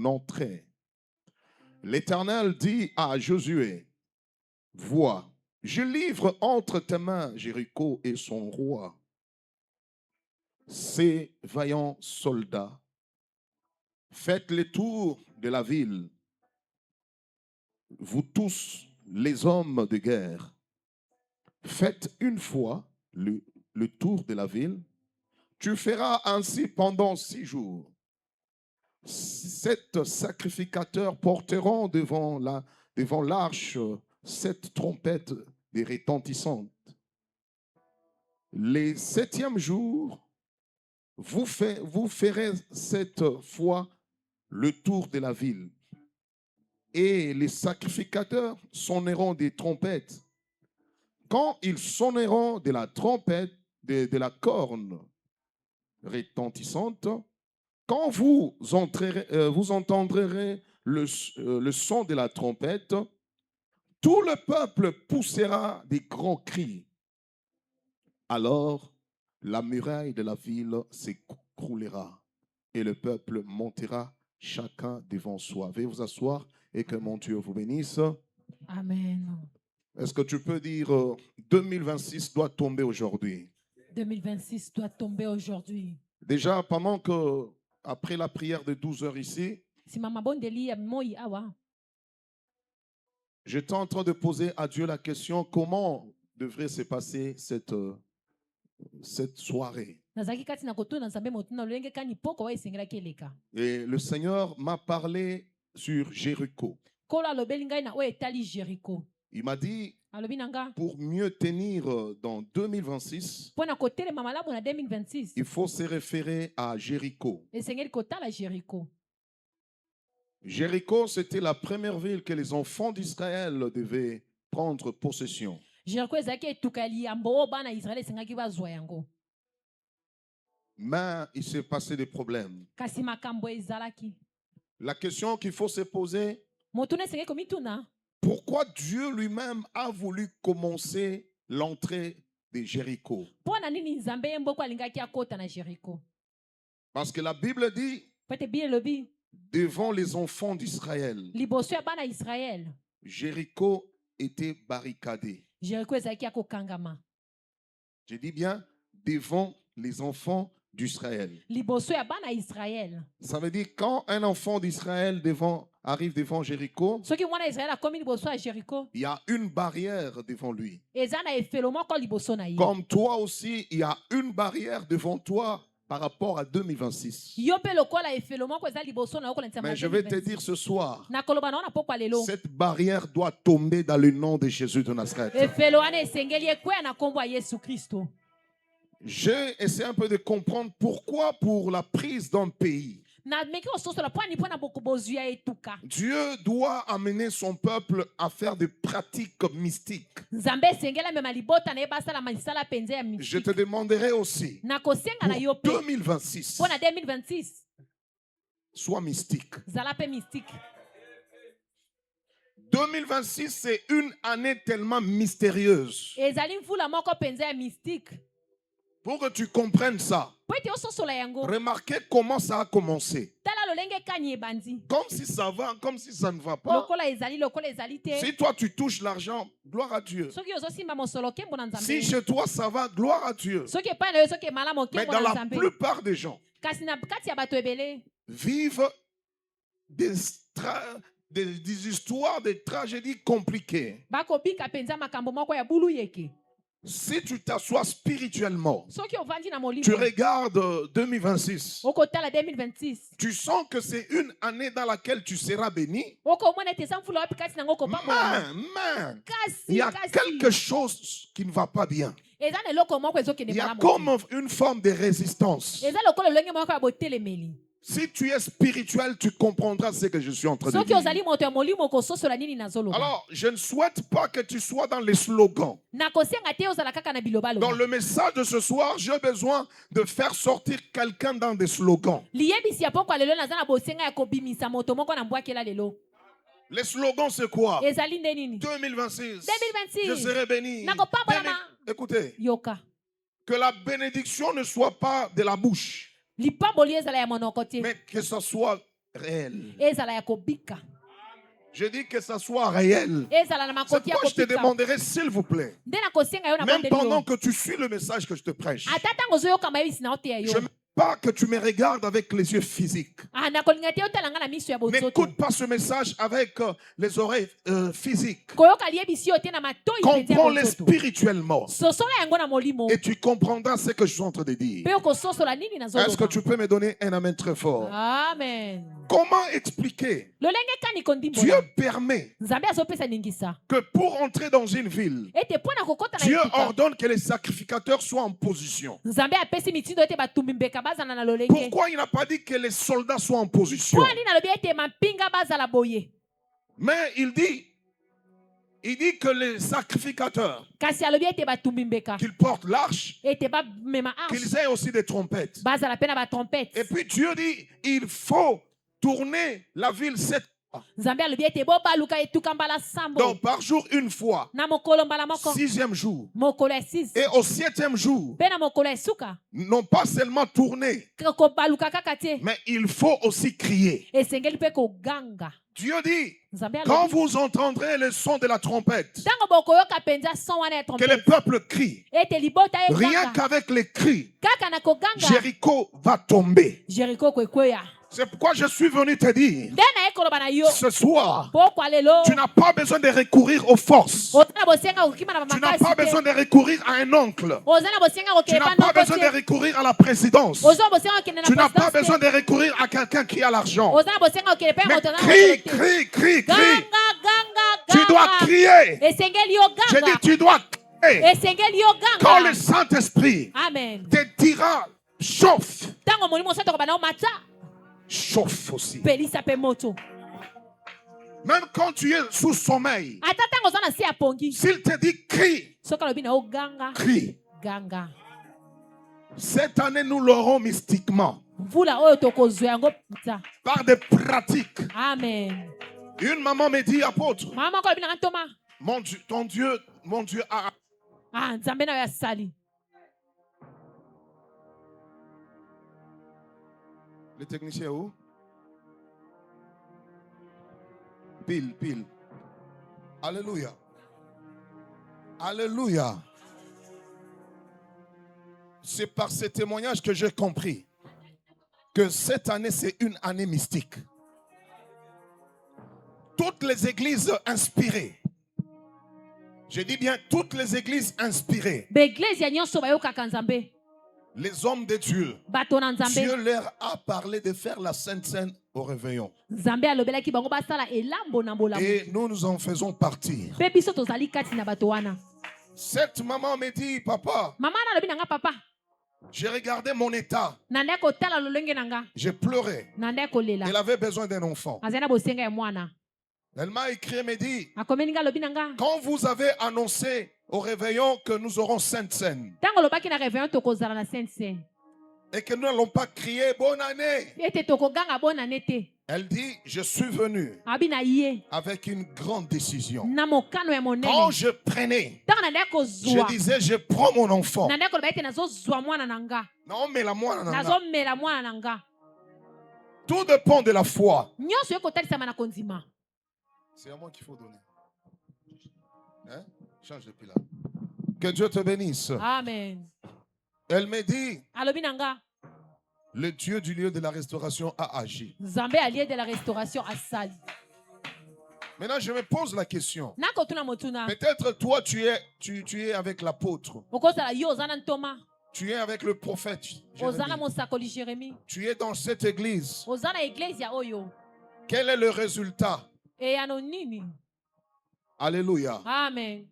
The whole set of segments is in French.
entrée. L'Éternel dit à Josué, vois, je livre entre tes mains Jéricho et son roi, ses vaillants soldats. Faites le tour de la ville, vous tous les hommes de guerre. Faites une fois le tour de la ville. Tu feras ainsi pendant 6 jours. 7 sacrificateurs porteront devant l'arche 7 trompettes des retentissantes. Le 7e jour, vous ferez cette fois le tour de la ville. Et les sacrificateurs sonneront des trompettes. Quand ils sonneront de la trompette, de la corne retentissante, quand vous entendrez le son de la trompette, tout le peuple poussera des grands cris. Alors, la muraille de la ville s'écroulera et le peuple montera chacun devant soi. Veuillez vous asseoir et que mon Dieu vous bénisse. Amen. Est-ce que tu peux dire 2026 doit tomber aujourd'hui? 2026 doit tomber aujourd'hui. Déjà, pendant que, après la prière de 12 heures ici, j'étais en train de poser à Dieu la question, comment devrait se passer cette soirée. Et le Seigneur m'a parlé sur Jéricho. Il m'a dit, pour mieux tenir dans 2026, il faut se référer à Jéricho. Jéricho, c'était la première ville que les enfants d'Israël devaient prendre possession. Mais il s'est passé des problèmes. La question qu'il faut se poser, pourquoi Dieu lui-même a voulu commencer l'entrée de Jéricho? Parce que la Bible dit, devant les enfants d'Israël, Jéricho était barricadé. Je dis bien, devant les enfants d'Israël. Ça veut dire quand un enfant d'Israël arrive devant Jéricho, il y a une barrière devant lui. Comme toi aussi, il y a une barrière devant toi par rapport à 2026. Mais je vais te dire ce soir, cette barrière doit tomber dans le nom de Jésus de Nazareth. J'ai essayé un peu de comprendre pourquoi pour la prise d'un pays, Dieu doit amener son peuple à faire des pratiques mystiques. Je te demanderai aussi, pour 2026, sois mystique. 2026, c'est une année tellement mystérieuse. Pour que tu comprennes ça, remarquez comment ça a commencé. Comme si ça va, comme si ça ne va pas. Si toi tu touches l'argent, gloire à Dieu. Si chez toi ça va, gloire à Dieu. Mais dans la plupart des gens vivent des histoires, des tragédies compliquées. Si tu t'assois spirituellement, tu regardes 2026, tu sens que c'est une année dans laquelle tu seras béni. Mais il y a quelque chose qui ne va pas bien. Il y a comme une forme de résistance. Si tu es spirituel, tu comprendras ce que je suis en train de dire. Alors, je ne souhaite pas que tu sois dans les slogans. Dans le message de ce soir, j'ai besoin de faire sortir quelqu'un dans des slogans. Les slogans, c'est quoi? 2026, je serai béni. Écoutez, que la bénédiction ne soit pas de la bouche, mais que ce soit réel. Je dis que ça soit réel. C'est pourquoi je te demanderai, s'il vous plaît, même pendant que tu suis le message que je te prêche, je ne pas que tu me regardes avec les yeux physiques. N'écoute pas ce message avec les oreilles physiques. Comprends-les spirituellement. Et tu comprendras ce que je suis en train de dire. Est-ce que tu peux me donner un amen très fort? Amen. Comment expliquer? Dieu permet que pour entrer dans une ville, Dieu ordonne que les sacrificateurs soient en position. Pourquoi il n'a pas dit que les soldats soient en position? Mais il dit que les sacrificateurs, qu'ils portent l'arche, qu'ils aient aussi des trompettes. Et puis Dieu dit, il faut tourner la ville 7 fois. Donc par jour une fois, 6e jour. Et au 7e jour, non pas seulement tourner, mais il faut aussi crier. Dieu dit, quand vous entendrez le son de la trompette, que le peuple crie, rien qu'avec les cris, Jéricho va tomber. C'est pourquoi je suis venu te dire, ce soir, tu n'as pas besoin de recourir aux forces. Tu n'as pas besoin de recourir à un oncle. Tu n'as pas besoin de recourir à la présidence. Tu n'as pas besoin de recourir à quelqu'un qui a l'argent. Mais crie, crie, crie, crie. Tu dois crier. Je dis, tu dois crier. Quand le Saint-Esprit te dira, chauffe. Chauffe aussi. Même quand tu es sous sommeil, s'il te dit crie, crie. Cette année, nous l'aurons mystiquement. Par des pratiques. Amen. Une maman me dit, apôtre, mon Dieu a... Le technicien où? Pile. Alléluia. Alléluia. C'est par ce témoignage que j'ai compris que cette année, c'est une année mystique. Toutes les églises inspirées. Je dis bien toutes les églises inspirées. Les hommes de Dieu, Dieu leur a parlé de faire la Sainte Seine au réveillon. Et nous en faisons partie. Cette maman me dit, papa, j'ai regardé mon état. J'ai pleuré. Elle avait besoin d'un enfant. Elle m'a écrit et me dit, quand vous avez annoncé au réveillon que nous aurons Sainte Seine et que nous n'allons pas crier bonne année, elle dit, je suis venu avec une grande décision. Quand je prenais, je disais, je prends mon enfant. Non, mais la moi. Tout dépend de la foi. C'est à moi qu'il faut donner. Hein? Change de pile là. Que Dieu te bénisse. Amen. Elle me dit, le Dieu du lieu de la restauration a agi. Maintenant, je me pose la question. Peut-être toi, tu es avec l'apôtre. Tu es avec le prophète Jérémie. Tu es dans cette église. Quel est le résultat? Alléluia. Amen.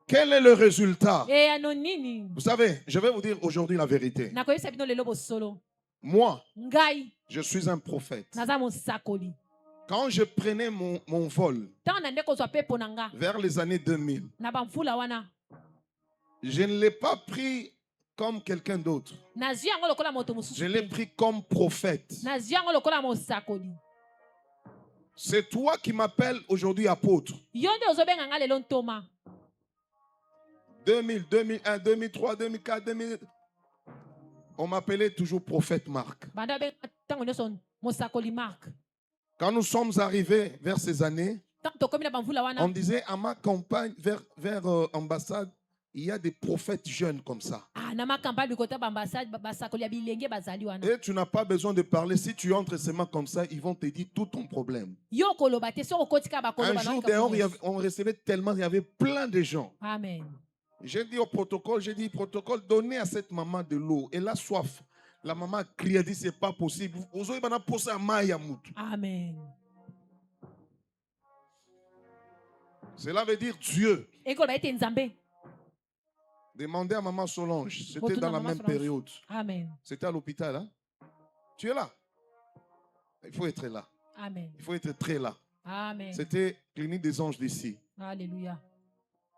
Quel est le résultat? Vous savez, je vais vous dire aujourd'hui la vérité. Moi, je suis un prophète. Quand je prenais mon vol vers les années 2000, je ne l'ai pas pris comme quelqu'un d'autre. Je l'ai pris comme prophète. C'est toi qui m'appelles aujourd'hui apôtre. 2000, 2001, 2003, 2004, 2000. On m'appelait toujours prophète Marc. Quand nous sommes arrivés vers ces années, on disait à ma campagne vers ambassade, il y a des prophètes jeunes comme ça. Et tu n'as pas besoin de parler. Si tu entres seulement comme ça, ils vont te dire tout ton problème. Un jour dehors, on recevait tellement, il y avait plein de gens. Amen. J'ai dit protocole, donnez à cette maman de l'eau. Elle a soif. La maman a crié, elle dit, c'est pas possible. Amen. Cela veut dire Dieu. Demandez à maman Solange. C'était dans la même période. Amen. C'était à l'hôpital. Hein? Tu es là. Il faut être là. Amen. Il faut être très là. Amen. C'était clinique des anges d'ici. Alléluia.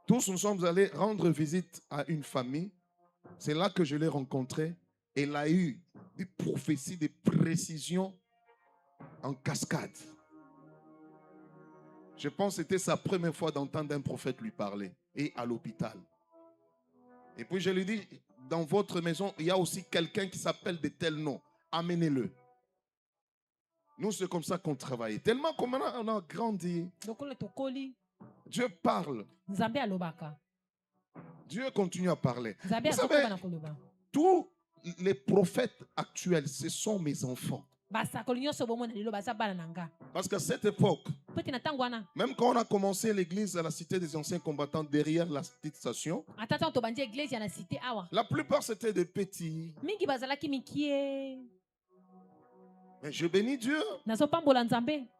Tous nous sommes allés rendre visite à une famille. C'est là que je l'ai rencontrée. Elle a eu des prophéties, des précisions en cascade. Je pense que c'était sa première fois d'entendre un prophète lui parler. Et à l'hôpital. Et puis je lui dis, dans votre maison, il y a aussi quelqu'un qui s'appelle de tel nom. Amenez-le. Nous, c'est comme ça qu'on travaille. Tellement qu'on a grandi. Dieu parle. Dieu continue à parler. Vous savez, tous les prophètes actuels, ce sont mes enfants. Parce qu'à cette époque, même quand on a commencé l'église à la cité des anciens combattants derrière la petite station, la plupart c'était des petits. Mais je bénis Dieu.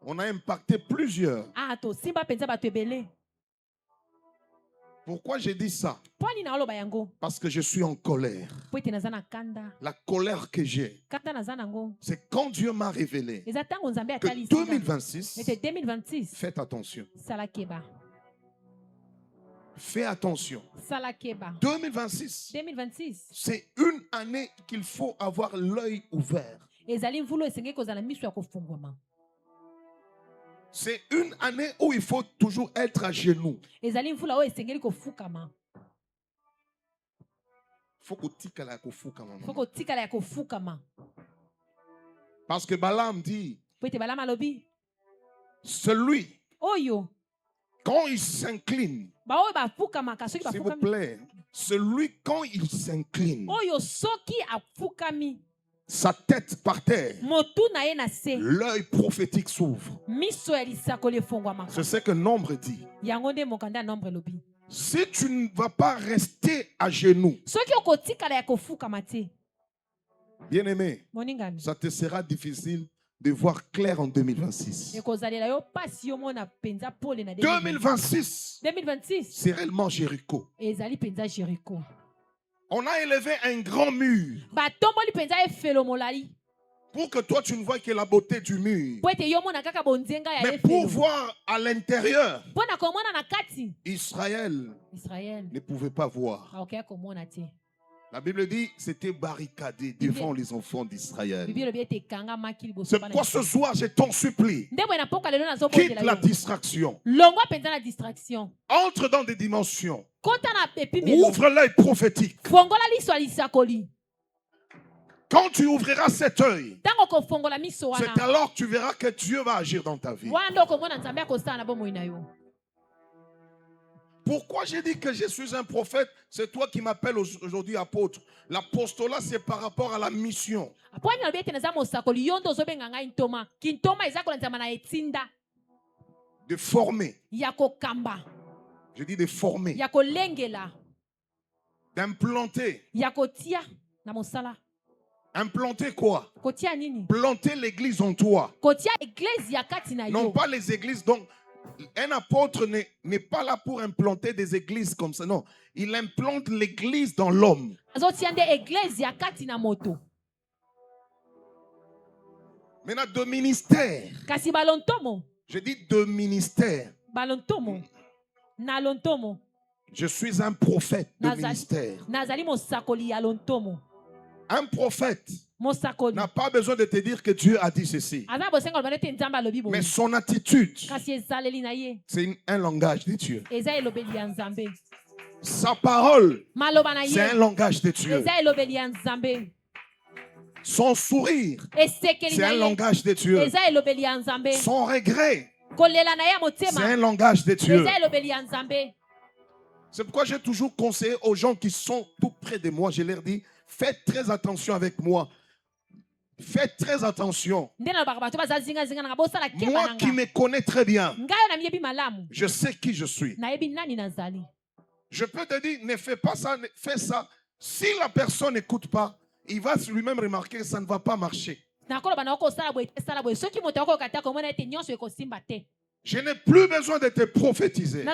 On a impacté plusieurs. Pourquoi j'ai dit ça? Parce que je suis en colère. La colère que j'ai, c'est quand Dieu m'a révélé que 2026, faites attention. Fais attention. 2026, c'est une année qu'il faut avoir l'œil ouvert. C'est une année où il faut toujours être à genoux. Parce que Balaam dit, celui, quand il s'incline, s'il vous plaît, celui quand il s'incline, sa tête par terre, l'œil prophétique s'ouvre. C'est ce que Nombre dit. Si tu ne vas pas rester à genoux, bien aimé, ça te sera difficile de voir clair en 2026. 2026, c'est réellement Jéricho. On a élevé un grand mur pour que toi tu ne vois que la beauté du mur. Mais pour voir à l'intérieur, Israël ne pouvait pas voir. La Bible dit c'était barricadé devant les enfants d'Israël. C'est pourquoi ce soir je t'en supplie, quitte la distraction, entre dans des dimensions, ouvre l'œil prophétique. Quand tu ouvriras cet œil, c'est alors que tu verras que Dieu va agir dans ta vie. Pourquoi j'ai dit que je suis un prophète? C'est toi qui m'appelles aujourd'hui apôtre. L'apostolat, c'est par rapport à la mission. De former. Je dis de former. D'implanter. Implanter quoi? Planter l'église en toi. Non pas les églises. Donc, un apôtre n'est pas là pour implanter des églises comme ça. Non, il implante l'église dans l'homme. Maintenant, de ministère. Je dis de ministère. Je suis un prophète de ministère. Un prophète n'a pas besoin de te dire que Dieu a dit ceci. Mais son attitude, c'est un langage de Dieu. Sa parole, c'est un langage de Dieu. Son sourire, c'est un langage de Dieu. Son regret, c'est un langage de Dieu. C'est pourquoi j'ai toujours conseillé aux gens qui sont tout près de moi, je leur dis, faites très attention avec moi. Faites très attention. Moi qui me connais très bien, je sais qui je suis. Je peux te dire, ne fais pas ça, fais ça. Si la personne n'écoute pas, il va lui-même remarquer que ça ne va pas marcher. Je n'ai plus besoin de te prophétiser.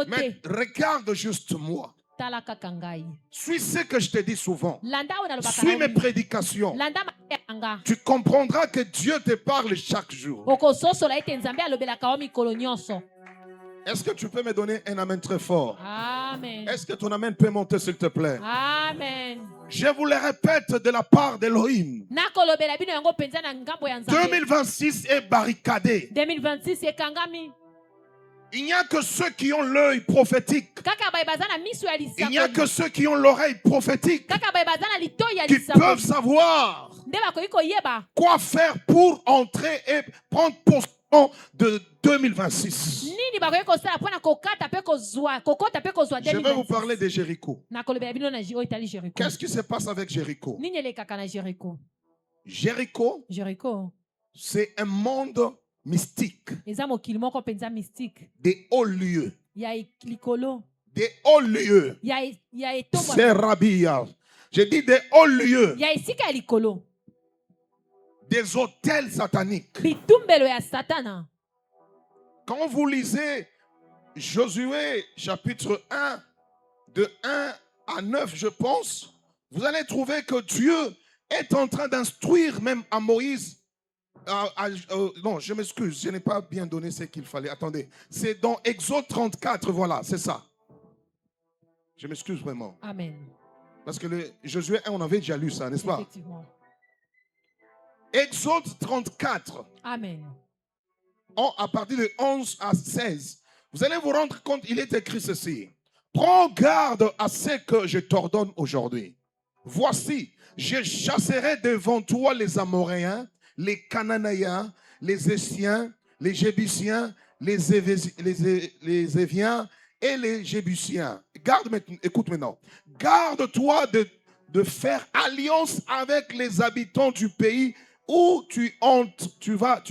Mais regarde juste moi. Suis ce que je te dis souvent. Suis mes prédications. Tu comprendras que Dieu te parle chaque jour. Est-ce que tu peux me donner un amen très fort? Amen. Est-ce que ton amen peut monter s'il te plaît? Amen. Je vous le répète de la part d'Elohim. 2026 est barricadé. 2026 est kangami. Il n'y a que ceux qui ont l'œil prophétique. Il n'y a que ceux qui ont l'oreille prophétique qui peuvent savoir quoi faire pour entrer et prendre possession de 2026. Je vais vous parler de Jéricho. Qu'est-ce qui se passe avec Jéricho? Jéricho, c'est un monde mystique. Des hauts lieux. Des hauts lieux. C'est Rabia. Je dis des hauts lieux. Des hôtels sataniques. Quand vous lisez Josué chapitre 1, de 1 à 9, je pense, vous allez trouver que Dieu est en train d'instruire même à Moïse. Non, je m'excuse, je n'ai pas bien donné ce qu'il fallait. Attendez, c'est dans Exode 34, voilà, c'est ça. Je m'excuse vraiment. Amen. Parce que le Josué 1, on avait déjà lu ça, n'est-ce pas? Effectivement. Exode 34. Amen. À partir de 11 à 16. Vous allez vous rendre compte, il est écrit ceci. Prends garde à ce que je t'ordonne aujourd'hui. Voici, je chasserai devant toi les Amoréens, les Cananéens, les Essiens, les Jébusiens, les Éviens et les Jébusiens. Écoute maintenant. Garde-toi de faire alliance avec les habitants du pays où tu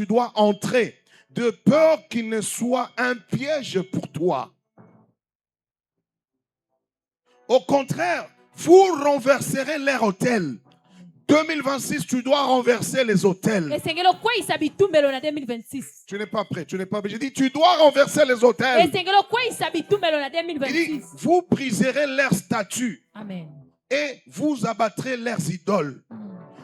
dois entrer, de peur qu'il ne soit un piège pour toi. Au contraire, vous renverserez leur hôtel. 2026, tu dois renverser les hôtels. Tu n'es pas prêt, tu n'es pas prêt. Je dis, tu dois renverser les hôtels. Il dit, vous briserez leurs statues. Amen. Et vous abattrez leurs idoles.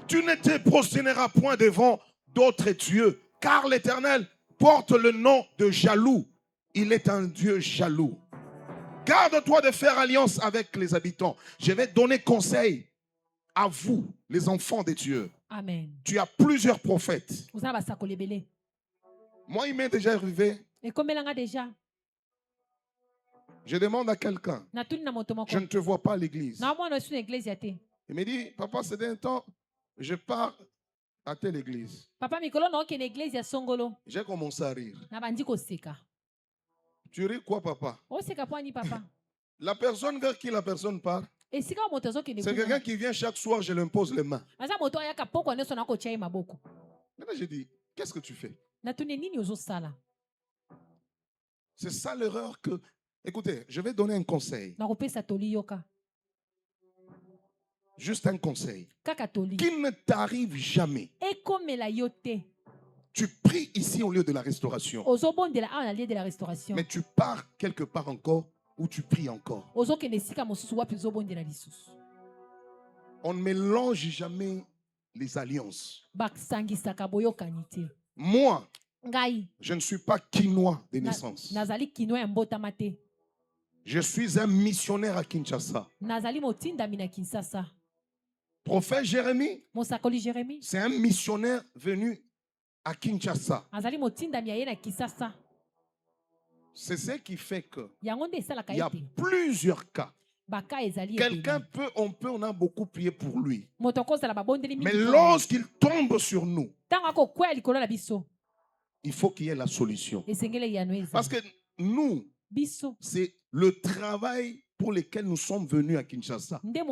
Tu ne te prosterneras point devant d'autres dieux, car l'Éternel porte le nom de jaloux. Il est un Dieu jaloux. Garde-toi de faire alliance avec les habitants. Je vais donner conseil à vous, les enfants de Dieu. Amen. Tu as plusieurs prophètes. Moi, il m'est déjà arrivé. Je demande à quelqu'un. Je ne te vois pas à l'église. Il me dit, papa, c'est d'un temps, je pars à telle église. J'ai commencé à rire. Tu ris quoi, papa? La personne vers qui la personne part, c'est quelqu'un qui vient chaque soir, je lui impose les mains. Maintenant, je dis, qu'est-ce que tu fais? C'est ça l'erreur que... Écoutez, je vais donner un conseil. Juste un conseil. Qu'il ne t'arrive jamais. Tu pries ici au lieu de la restauration. Mais tu pars quelque part encore où tu pries encore. On ne mélange jamais les alliances. Moi, je ne suis pas quinois de naissance. Je suis un missionnaire à Kinshasa. Prophète Jérémie, c'est un missionnaire venu à Kinshasa. C'est ce qui fait que il y a plusieurs cas Quelqu'un on a beaucoup prié pour lui. Mais lorsqu'il tombe sur nous, il faut qu'il y ait la solution. Parce que nous, c'est le travail pour lequel nous sommes venus à Kinshasa. Donc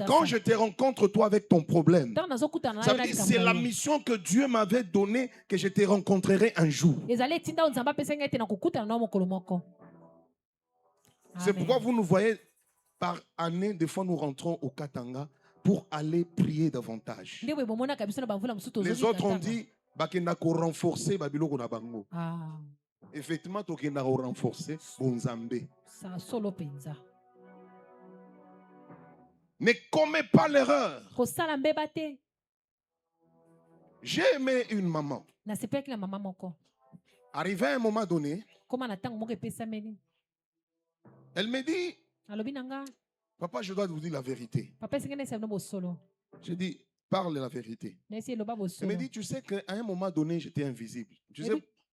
quand je te rencontre toi avec ton problème, ça veut dire c'est la mission que Dieu m'avait donnée, que je te rencontrerai un jour. C'est pourquoi vous nous voyez par année, des fois nous rentrons au Katanga pour aller prier davantage. Les autres ont dit bakendako renforcer babiloko na bango. Effectivement, tokendako renforcer bonzambe. Ne commets pas l'erreur. J'ai aimé une maman. Arrivé à un moment donné, elle me dit, papa, je dois vous dire la vérité. J'ai dit, parle la vérité. Elle me dit, tu sais qu'à un moment donné, j'étais invisible. Tu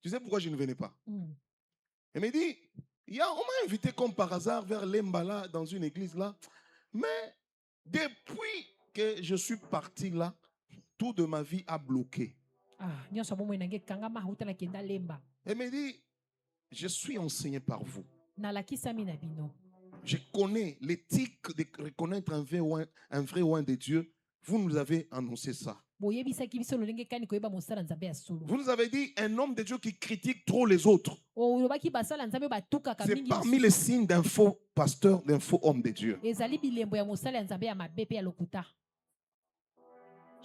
sais pourquoi je ne venais pas? Elle me dit, on m'a invité comme par hasard vers Lembala, dans une église là. Mais depuis que je suis parti là, tout de ma vie a bloqué. Elle me dit, je suis enseigné par vous. Je connais l'éthique de reconnaître un vrai oint de Dieu. Vous nous avez annoncé ça. Vous nous avez dit un homme de Dieu qui critique trop les autres. C'est parmi les signes d'un faux pasteur, d'un faux homme de Dieu. J'ai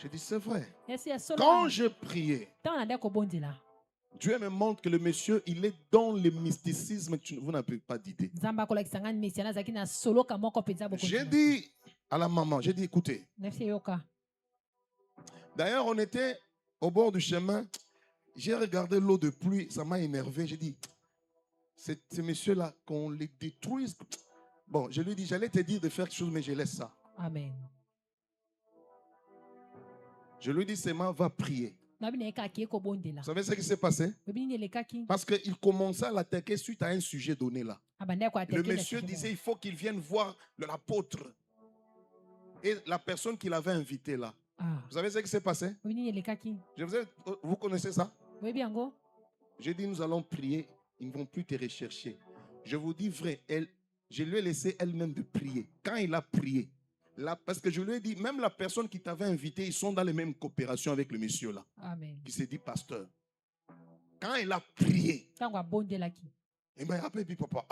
dit c'est vrai. Quand je priais, Dieu me montre que le monsieur, il est dans le mysticisme que vous n'avez pas d'idée. J'ai dit à la maman, j'ai dit écoutez. D'ailleurs, on était au bord du chemin. J'ai regardé l'eau de pluie, ça m'a énervé. J'ai dit, ces messieurs-là, qu'on les détruise. Bon, je lui ai dit, j'allais te dire de faire quelque chose, mais je laisse ça. Amen. Je lui ai dit, c'est va prier. Vous savez ce qui s'est passé? Parce qu'il commençait à l'attaquer suite à un sujet donné là. Le monsieur disait il faut qu'il vienne voir l'apôtre et la personne qu'il avait invitée là. Vous savez ce qui s'est passé? Vous connaissez ça? J'ai dit nous allons prier, ils ne vont plus te rechercher. Je vous dis vrai, je lui ai laissé elle-même de prier. Quand il a prié, là, parce que je lui ai dit, même la personne qui t'avait invité, ils sont dans les mêmes coopérations avec le monsieur là. Amen. Qui s'est dit pasteur. Quand il a prié, il m'a appelé, dit papa,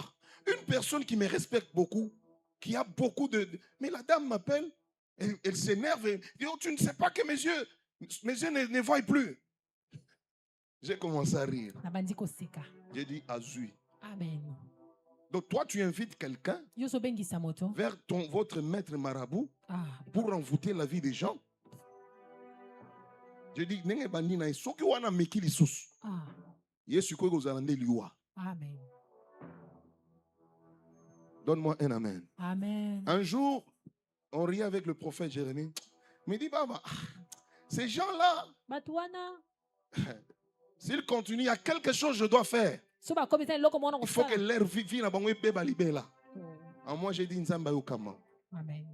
une personne qui me respecte beaucoup, qui a beaucoup de... Mais la dame m'appelle, elle s'énerve et dit, oh, tu ne sais pas que mes yeux ne voient plus. J'ai commencé à rire. J'ai dit, Azui. Amen. Donc toi, tu invites quelqu'un vers votre maître marabout pour envoûter la vie des gens. Je dis, Amen. Donne-moi un amen. Amen. Un jour, on riait avec le prophète Jérémie. Il me dit, Baba, ces gens-là, s'ils continuent, il y a quelque chose que je dois faire. Il faut que l'air vive là. En moi, j'ai dit Nzamba Yokama. Amen.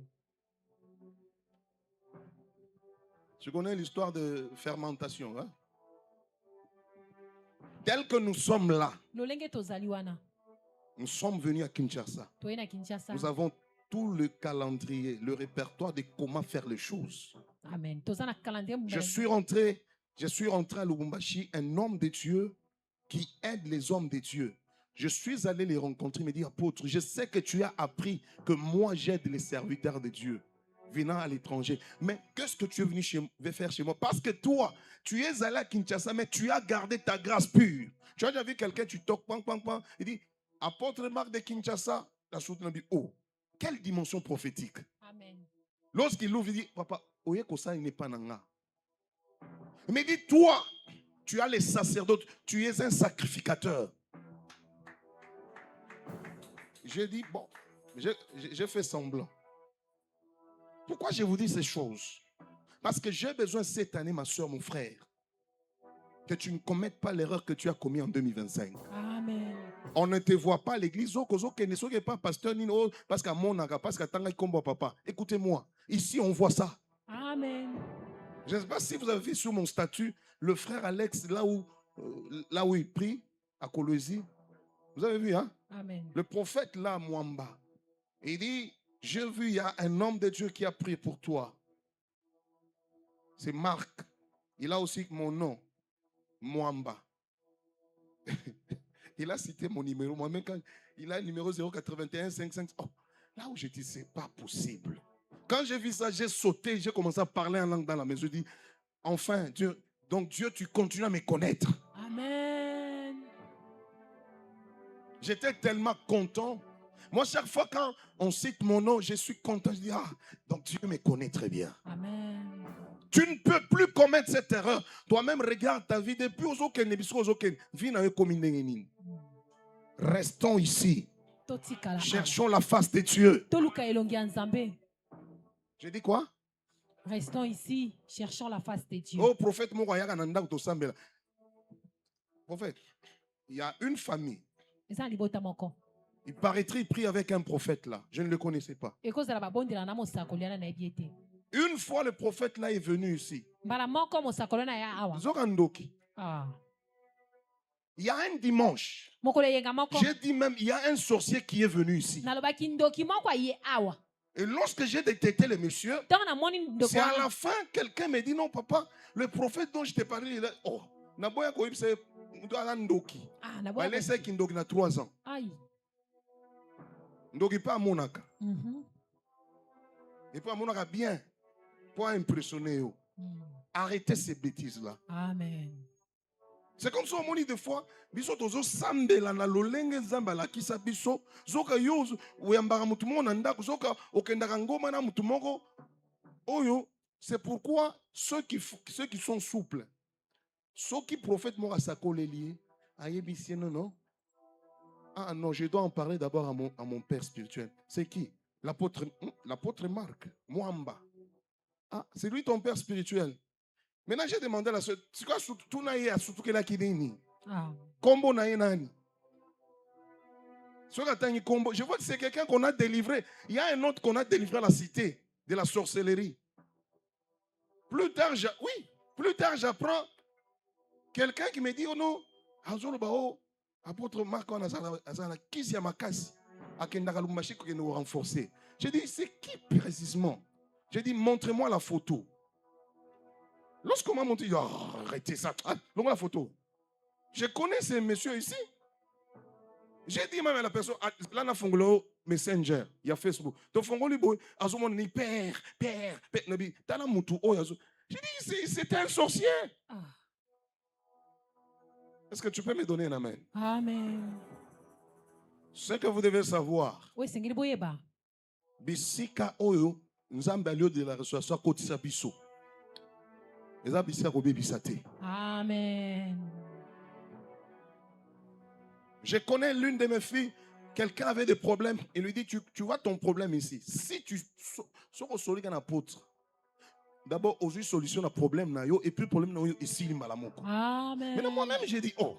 Tu connais l'histoire de fermentation, hein? Tel que nous sommes là, nous sommes venus à Kinshasa. Nous avons tout le calendrier, le répertoire de comment faire les choses. Amen. Je suis rentré à Lubumbashi, un homme de Dieu qui aide les hommes de Dieu. Je suis allé les rencontrer, me dire, apôtre, je sais que tu as appris que moi j'aide les serviteurs de Dieu venant à l'étranger. Mais qu'est-ce que tu es venu faire chez moi? Parce que toi, tu es allé à Kinshasa, mais tu as gardé ta grâce pure. Tu as déjà vu quelqu'un, tu toques, pang, pang, pang, il dit, apôtre Marc de Kinshasa, la chose n'a dit, oh, quelle dimension prophétique. Amen. Lorsqu'il ouvre, il dit, papa, oye kosa, il n'est pas nanga. Il me dit, toi, tu as les sacerdotes, tu es un sacrificateur. J'ai dit, bon, j'ai fait semblant. Pourquoi je vous dis ces choses? Parce que j'ai besoin cette année, ma soeur, mon frère, que tu ne commettes pas l'erreur que tu as commise en 2025. Amen. On ne te voit pas à l'église. Ne soyez pas pasteur Nino parce qu'à mon aga, parce qu'à Tanga Kombo papa. Écoutez-moi. Ici, on voit ça. Amen. Je ne sais pas si vous avez vu sur mon statut le frère Alex là où il prie à Colosie. Vous avez vu, hein? Amen. Le prophète là, Mwamba. Il dit, j'ai vu, il y a un homme de Dieu qui a prié pour toi. C'est Marc. Il a aussi mon nom, Mwamba. Il a cité mon numéro. Moi-même, quand il a le numéro 081 55. Oh, là où je dis, c'est pas possible. Quand j'ai vu ça, j'ai sauté, j'ai commencé à parler en langue dans la maison. Je dis, enfin, Dieu, donc Dieu, tu continues à me connaître. Amen. J'étais tellement content. Moi, chaque fois quand on cite mon nom, je suis content. Je dis, ah, donc Dieu me connaît très bien. Amen. Tu ne peux plus commettre cette erreur. Toi-même, regarde ta vie depuis restons ici. Cherchons la face de Dieu. J'ai dit quoi? Restons ici, cherchons la face de Dieu. Oh, prophète, prophète, il y a une famille. Il paraîtrait, il prie avec un prophète là. Je ne le connaissais pas. Une fois le prophète là est venu ici. Zorandoki. Il y a un dimanche. J'ai dit même, il y a un sorcier qui est venu ici. Et lorsque j'ai détecté le monsieur, c'est à la fin, quelqu'un me dit, non papa, le prophète dont je t'ai parlé, il est... Oh, Naboya Koïb, c'est Ndoki. Il est Ndoki na 3 ans. Ndoki pas à Monaka. Et pas à Monaka bien. Pour impressionner. Arrêtez ces bêtises-là. Amen. C'est comme ça, on dit des fois, biso tozo sambela na lolenge zambala kisa biso zoka yozo uyambara mutu moko na ndako zoka okendaka ngoma na mutu moko oyo. C'est pourquoi ceux qui sont souples, ceux qui prophètent moko asakoleli ayebisi non. Ah non, je dois en parler d'abord à mon père spirituel. C'est qui? L'apôtre Marc Mwamba. Ah, c'est lui ton père spirituel. Maintenant, j'ai demandé à la soeur, c'est quoi tout naïe surtout qu'elle a kidini? Combo naïe nani? Je vois que c'est quelqu'un qu'on a délivré. Il y a un autre qu'on a délivré à la cité de la sorcellerie. Plus tard, j'apprends quelqu'un qui me dit, oh non, apôtre Marc, on a qui s'y a ma casse? À Kendakalumbashi qui nous renforcer. J'ai dit, c'est qui précisément? J'ai dit, montrez-moi la photo. Lorsqu'on m'a montré, arrêtez ça. Donne-moi la photo. Je connais ces messieurs ici. J'ai dit même à la personne, là, on a fait Messenger, il y a Facebook. Donc, père. J'ai dit, c'était un sorcier. Est-ce que tu peux me donner un amen? Amen. Ce que vous devez savoir. Bisika oyo. Nzambe alio de la restauration kotisa biso. Eza bisika ko bebisate. Amen. Je connais l'une de mes filles, quelqu'un avait des problèmes, il lui dit tu vois ton problème ici. Si tu sors soli un apôtre. D'abord aujourd'hui solution à problème na yo et puis problème na yo ici malamoko. Amen. Mais moi-même j'ai dit oh,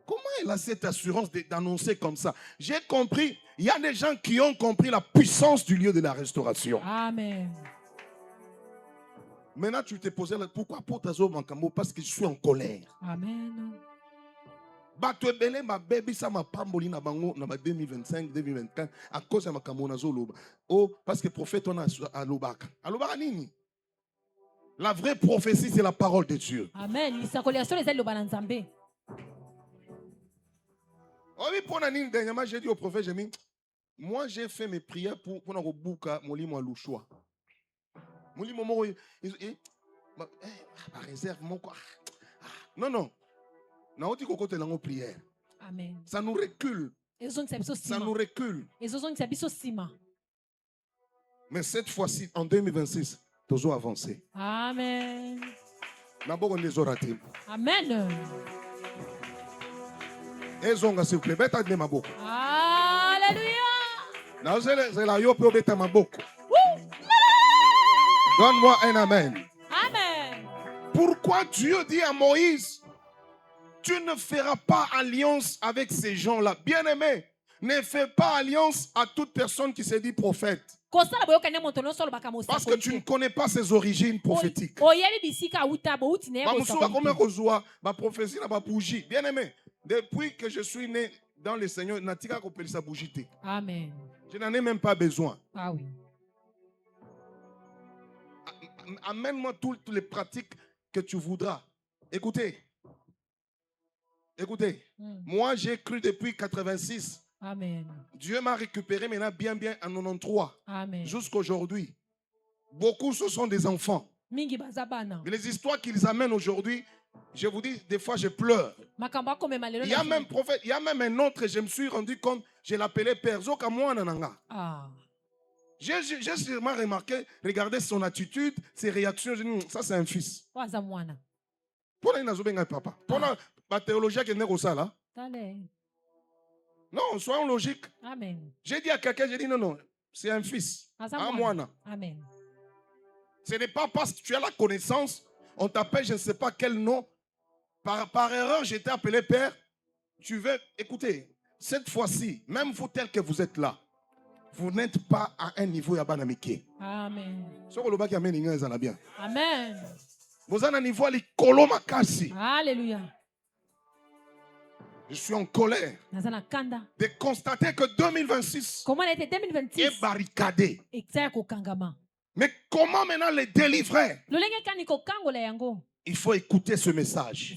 comment elle a cette assurance d'annoncer comme ça? J'ai compris. Il y a des gens qui ont compris la puissance du lieu de la restauration. Amen. Maintenant, tu t'es posé pourquoi Potazo Mankamo? Parce que je suis en colère. Amen. Batwebele ma baby ça m'a pamboli na bango na 2025 2024 à cause de ma kamona zoloba. Oh parce que prophète on a à Lobaka. À Lobaka nini? La vraie prophétie c'est la parole de Dieu. Amen. L'isakoliation les ailes Lobananzambe. Oh oui, pour Nanine, dernièrement, j'ai dit au prophète, j'ai dit, moi j'ai fait mes prières pour nous bouca mon lit moi louchoua. Mon lit mon ma réserve mon quoi. Non. Na oti kokote lango prière. Amen. Ça nous recule. Ça nous recule. Mais cette fois-ci, en 2026, toujours avancé. Amen. D'abord on les aura ratés. Amen. Ezonga s'il vous plaît, beta de ma boko. Alléluia. Donne-moi un amen. Amen. Pourquoi Dieu dit à Moïse, Tu ne feras pas alliance avec ces gens-là. Bien-aimé, ne fais pas alliance à toute personne qui se dit prophète. Parce que tu ne connais pas ses origines prophétiques. Bien-aimé, depuis que je suis né dans le Seigneur, Amen. Je n'en ai même pas besoin. Ah oui. Amène-moi toutes les pratiques que tu voudras. Écoutez. Moi j'ai cru depuis 86. Amen. Dieu m'a récupéré maintenant bien en 93. Amen. Jusqu'à aujourd'hui. Beaucoup ce sont des enfants. Mais les histoires qu'ils amènent aujourd'hui, je vous dis, des fois je pleure. Il y a même prophète, il y a même un autre, je me suis rendu compte, je l'appelais Père Zokamouanananga. J'ai sûrement remarqué, regardez son attitude, ses réactions, je dis, ça c'est un fils. Pour une papa. Pour la théologie qui est comme là. Non, soyons logiques. Amen. J'ai dit à quelqu'un, j'ai dit non, c'est un fils. Un moine. Amen. Ce n'est pas parce que tu as la connaissance, on t'appelle je ne sais pas quel nom. Par erreur, j'ai été appelé Père. Tu veux, écoutez, cette fois-ci, même vous tel que vous êtes là, vous n'êtes pas à un niveau yabanamike. Amen. Amen. Vous êtes à un niveau makasi. Alléluia. Je suis en colère de constater que 2026 est barricadé. Mais comment maintenant les délivrer? Il faut écouter ce message.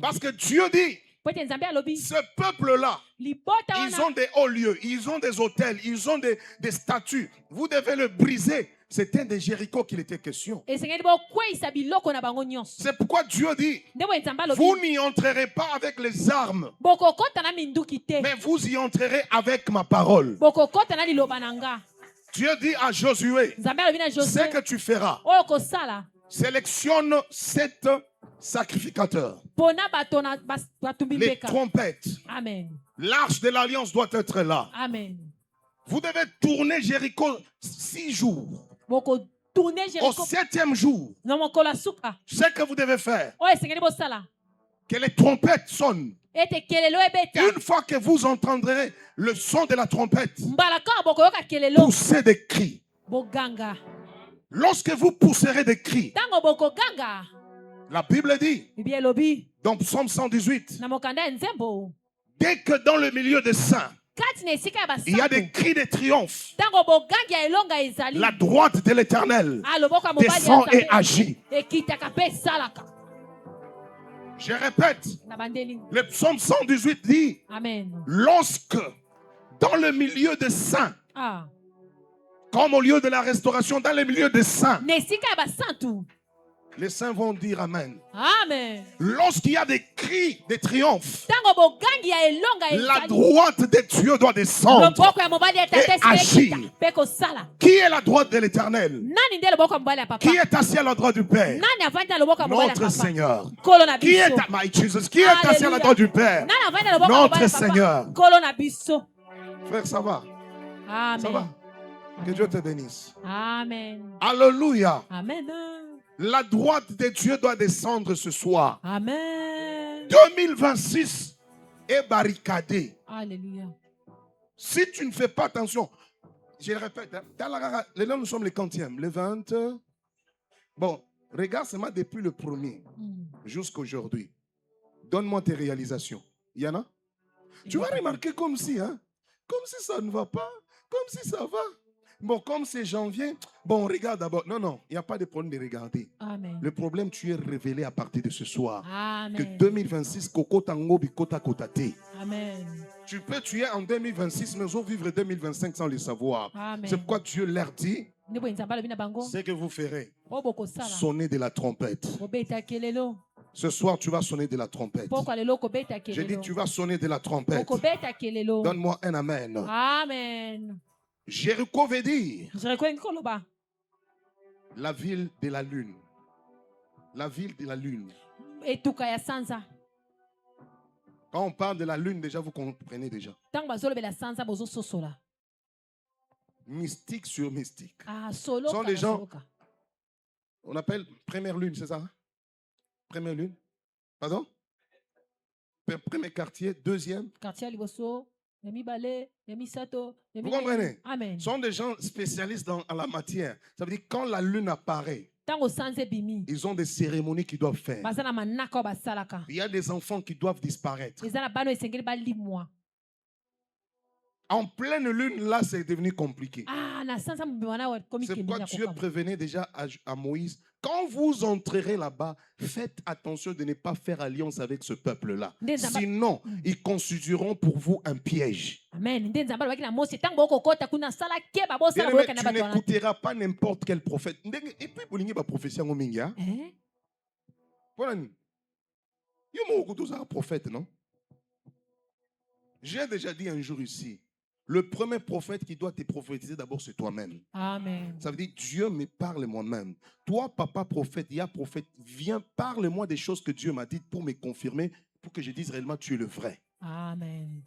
Parce que Dieu dit, ce peuple-là, ils ont des hauts lieux, ils ont des hôtels, ils ont des statues. Vous devez le briser. C'était de Jéricho qu'il était question. C'est pourquoi Dieu dit, vous n'y entrerez pas avec les armes, mais vous y entrerez avec ma parole. Dieu dit à Josué, ce que tu feras, sélectionne 7 sacrificateurs. Les trompettes. L'arche de l'alliance doit être là. Amen. Vous devez tourner Jéricho 6 jours. Au 7e jour, ce que vous devez faire, que les trompettes sonnent. Une fois que vous entendrez le son de la trompette, poussez des cris. Lorsque vous pousserez des cris, la Bible dit, dans Psaume 118, dès que dans le milieu des saints, il y a des cris de triomphe, la droite de l'Éternel descend et agit. Je répète, le psaume 118 dit, lorsque dans le milieu des saints, comme au lieu de la restauration, dans le milieu des saints, les saints vont dire Amen. Amen. Lorsqu'il y a des cris de triomphe, la droite de Dieu doit descendre et agir. Qui est la droite de l'Éternel? Qui est assis à la droite du Père? Notre Seigneur. Qui est assis à la droite du Père? Notre Seigneur. Frère, ça va? Amen. Ça va? Que Dieu te bénisse. Amen. Alléluia. Amen. La droite de Dieu doit descendre ce soir. Amen. 2026 est barricadé. Alléluia. Si tu ne fais pas attention, je le répète, là nous sommes les 40e, le 20. Bon, regarde seulement depuis le premier jusqu'à aujourd'hui. Donne-moi tes réalisations. Il y en a? Tu vas remarquer comme si ça ne va pas, comme si ça va. Bon, comme c'est janvier, bon, regarde d'abord. Non, il n'y a pas de problème de regarder. Amen. Le problème, tu es révélé à partir de ce soir. Amen. Que 2026, Koko Tango Bikota Kotate. Amen. Tu es en 2026, mais on va vivre 2025 sans le savoir. C'est pourquoi Dieu leur dit, c'est que vous ferez sonner de la trompette. Ce soir, tu vas sonner de la trompette. J'ai dit, tu vas sonner de la trompette. Donne-moi un amen. Amen. Jéricho veut dire la ville de la lune. La ville de la lune. Quand on parle de la lune, déjà, vous comprenez déjà. Mystique sur mystique. Ce sont des gens, on appelle première lune, c'est ça? Première lune? Pardon? Premier quartier, deuxième. Quartier liboso, yami bale, yami sato, Vous comprenez? Amen. Ce sont des gens spécialistes en la matière. Ça veut dire quand la lune apparaît, ils ont des cérémonies qu'ils doivent faire. Il y a des enfants qui doivent disparaître. En pleine lune, là, c'est devenu compliqué. C'est pourquoi Dieu prévenait déjà à Moïse, quand vous entrerez là-bas, faites attention de ne pas faire alliance avec ce peuple-là. Sinon, ils constitueront pour vous un piège. Amen. Tu n'écouteras pas n'importe quel prophète. Et puis, vous avez prophétie en Ominga. Vous avez un prophète, non? J'ai déjà dit un jour ici, le premier prophète qui doit te prophétiser d'abord, c'est toi-même. Amen. Ça veut dire, Dieu me parle moi-même. Toi, papa prophète, il y a prophète, viens, parle-moi des choses que Dieu m'a dites pour me confirmer, pour que je dise réellement, tu es le vrai. Amen.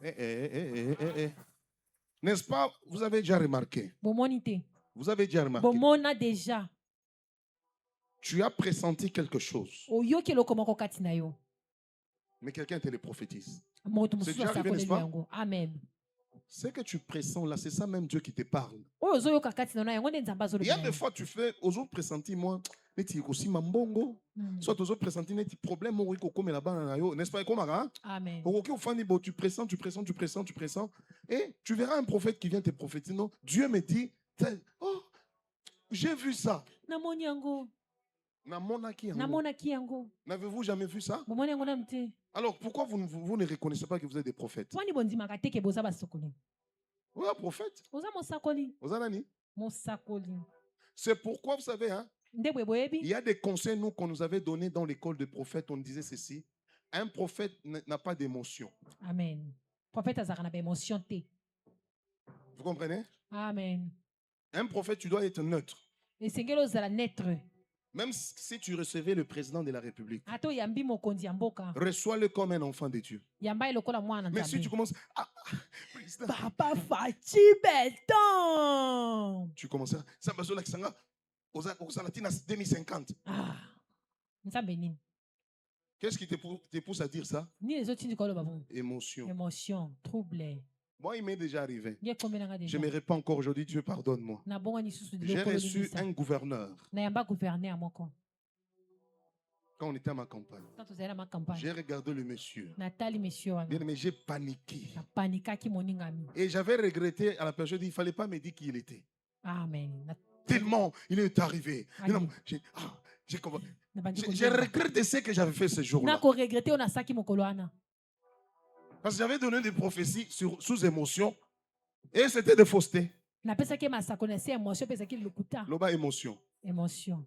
N'est-ce pas? Vous avez déjà remarqué. Vous avez déjà remarqué. Déjà. Tu as pressenti quelque chose. Mais quelqu'un te le prophétise. C'est déjà arrivé, n'est-ce pas? Amen. Ce que tu pressens là, c'est ça même Dieu qui te parle. Il y a des fois tu fais aux autres pressentis, moi, aussi mambongo, soit aux autres pressentis, des problèmes, n'est-ce pas? Amen. Tu pressens, et tu verras un prophète qui vient te prophétiser. Non, Dieu me dit, oh, j'ai vu ça. N'avez-vous jamais vu ça? Alors pourquoi vous ne reconnaissez pas que vous êtes des prophètes? Vous êtes prophète? Vous êtes nani? C'est pourquoi vous savez, hein, il y a des conseils nous qu'on nous avait donnés dans l'école de prophètes. On disait ceci: un prophète n'a pas d'émotion. Amen. Prophète a pas d'émotion. Vous comprenez? Amen. Un prophète, tu dois être neutre. Et c'est neutre. Même si tu recevais le président de la République, reçois-le comme un enfant de Dieu. Mais si tu commences à... Papa Fachi Belton, tu commences à... Ça va sur la 2050. Qu'est-ce qui te pousse à dire ça? Émotion. Émotion, trouble. Moi, il m'est déjà arrivé. Je ne me répands encore aujourd'hui. Dieu pardonne-moi. J'ai reçu un gouverneur. Quand on était à ma campagne, j'ai regardé le monsieur. Mais j'ai paniqué. Et j'avais regretté à la personne, il ne fallait pas me dire qui il était. Amen. Tellement il est arrivé. J'ai regretté ce que j'avais fait ce jour-là. Parce que j'avais donné des prophéties sous émotion et c'était de fausseté. Loba émotion. Émotion.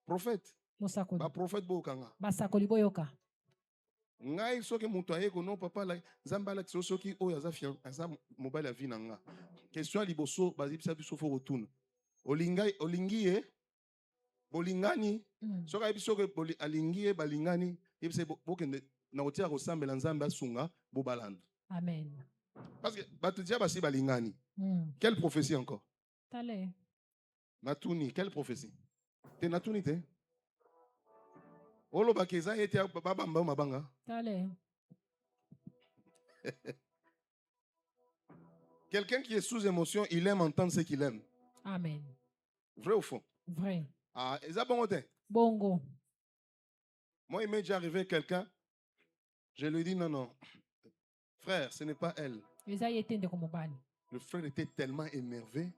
Prophète. Ba prophète bokanga. Ngai soki muto ayeko no papa la nzamba la soki oyo aza mobile vie nanga. Question liboso bazibisa biso fo retourne. Olingi e bolingani soka biso ke alingi e balingani yebise bokende na otia ko sambela nzamba sunga bobalanda. Amen. Parce que batudia basi balingani. Quelle prophétie encore? Tale. Natuni, quelle prophétie? Te natuni te? Olo bakeza ete babamba mabanga. Tale. Quelqu'un qui est sous émotion, il aime entendre ce qu'il aime. Amen. Vrai ou faux? Vrai. Ah, est-ce que bon? Bongo. Moi, il m'est déjà arrivé quelqu'un. Je lui dis non. Frère, ce n'est pas elle. Le frère était tellement énervé.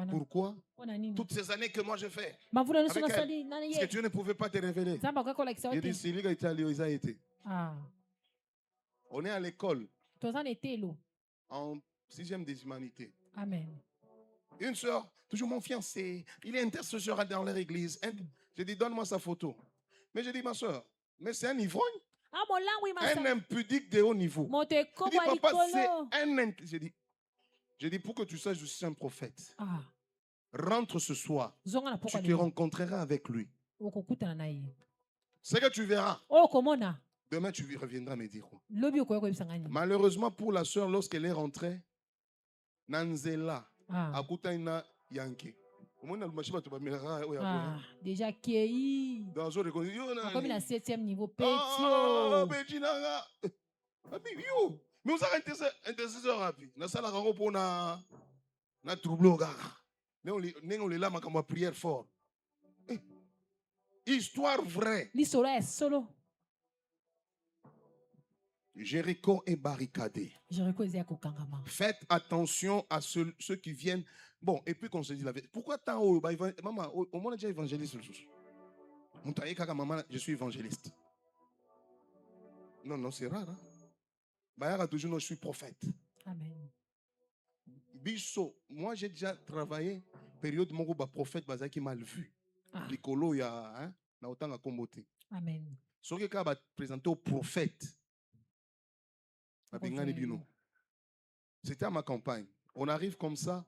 Pourquoi? Toutes ces années que moi j'ai fait. Avec elle, parce que Dieu ne pouvait pas te révéler. J'ai dit, c'est lui qui a été. On est à l'école. En 6e des humanités. Amen. Une soeur, toujours mon fiancé, il est intercesseur dans leur église. J'ai dit, donne-moi sa photo. Mais j'ai dit, ma soeur, mais c'est un ivrogne. Un impudique de haut niveau. J'ai dit, papa, c'est un... J'ai dit, pour que tu saches, je suis un prophète. Rentre ce soir. Tu te rencontreras avec lui. C'est que tu verras. Demain, tu reviendras me dire quoi. Malheureusement pour la soeur, lorsqu'elle est rentrée, Nanzela, Akutaina Yankee. Ah, déjà qui comme la 7e niveau petit. Mais vous avez intercesseur rapide. Na sala rango pour na trouble gaga. On les là ma prière fort. Histoire vraie. L'histoire est solo. Jéricho est barricadé. Jéricho est kokangama. Faites attention à ceux qui viennent. Bon, et puis qu'on se dit la vérité. Pourquoi tant haut maman au monde déjà évangéliste le jour. Maman, je suis évangéliste. Non, c'est rare. Hein? Toujours, je suis prophète. Amen. Bisso, moi j'ai déjà travaillé période mon prophète qui mal vu. L'écolo il y a na autant à comboter. Amen. Ce que va présenter au prophète. C'était à ma campagne. On arrive comme ça.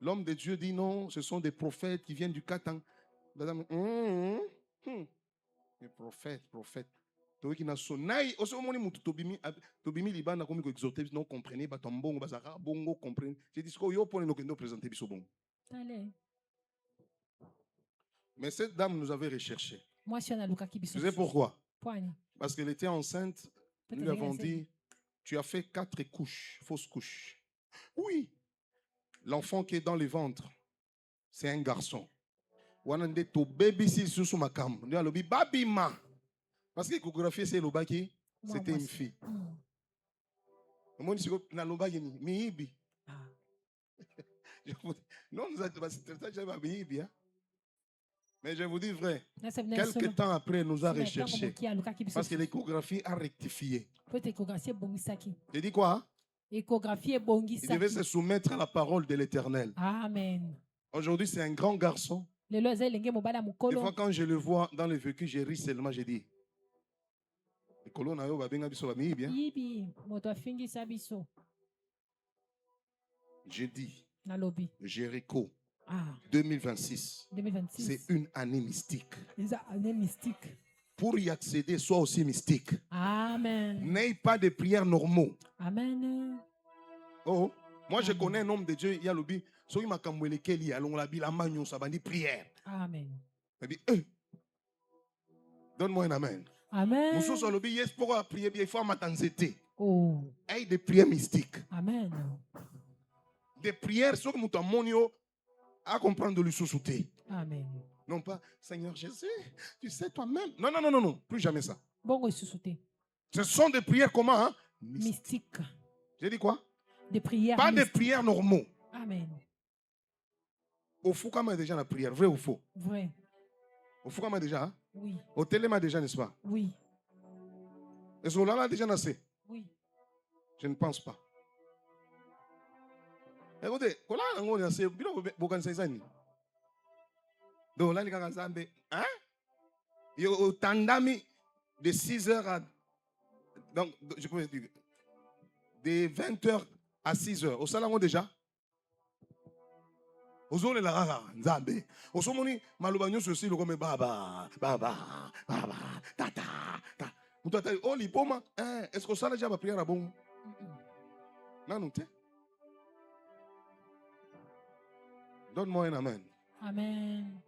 L'homme de Dieu dit non, ce sont des prophètes qui viennent du Katan. Les prophètes. J'ai dit, mais cette dame nous avait recherché. Vous savez pourquoi? Parce qu'elle était enceinte. Nous lui avons dit, tu as fait 4 couches, fausses couches. Oui. L'enfant qui est dans le ventre, c'est un garçon. Parce que l'échographie, c'est l'obaki, c'était une fille. Non, mais je vous dis vrai, quelques temps après, elle nous a recherché. Parce que l'échographie a rectifié. J'ai dit quoi? Il devait se soumettre à la parole de l'Éternel. Amen. Aujourd'hui, c'est un grand garçon. Des fois, quand je le vois dans le vécu, je ris seulement, je dis. Je dis, Jéricho, 2026, c'est une année mystique. Pour y accéder, sois aussi mystique. Amen. N'ayez pas de prières normaux. Amen. Oh, moi je connais un homme de Dieu, il y a le prière. Amen. Donne-moi un amen. Amen. Il faut m'attendre. Oh. Et des prières mystiques. Amen. Des prières sur que nous à comprendre le sous-souté. Amen. Non pas, Seigneur Jésus, tu sais toi-même. Non, plus jamais ça. Bon, ce sont des prières comment? Hein? Mystiques. J'ai dit quoi? Des prières pas mystiques. Des prières normaux. Amen. Au fou comme déjà la prière, vrai ou faux? Vrai. Au fou comme déjà? Hein? Oui. Au téléma déjà, n'est-ce pas? Oui. Est-ce qu'on l'a déjà nassé? Oui. Je ne pense pas. Écoutez, quand on a nassé, beaucoup de ans. Donc là, les gars, hein? Il y a tandami de 6h à. Donc, je peux dire. De 20h à 6h. Au salon déjà? Au zone la rara, Nzambe. Au somoni, malobagno ceci, le comme baba, tata. Oh, l'ipoma, est-ce que ça déjà va prier à bon? Non, non, donne-moi un amen. Amen.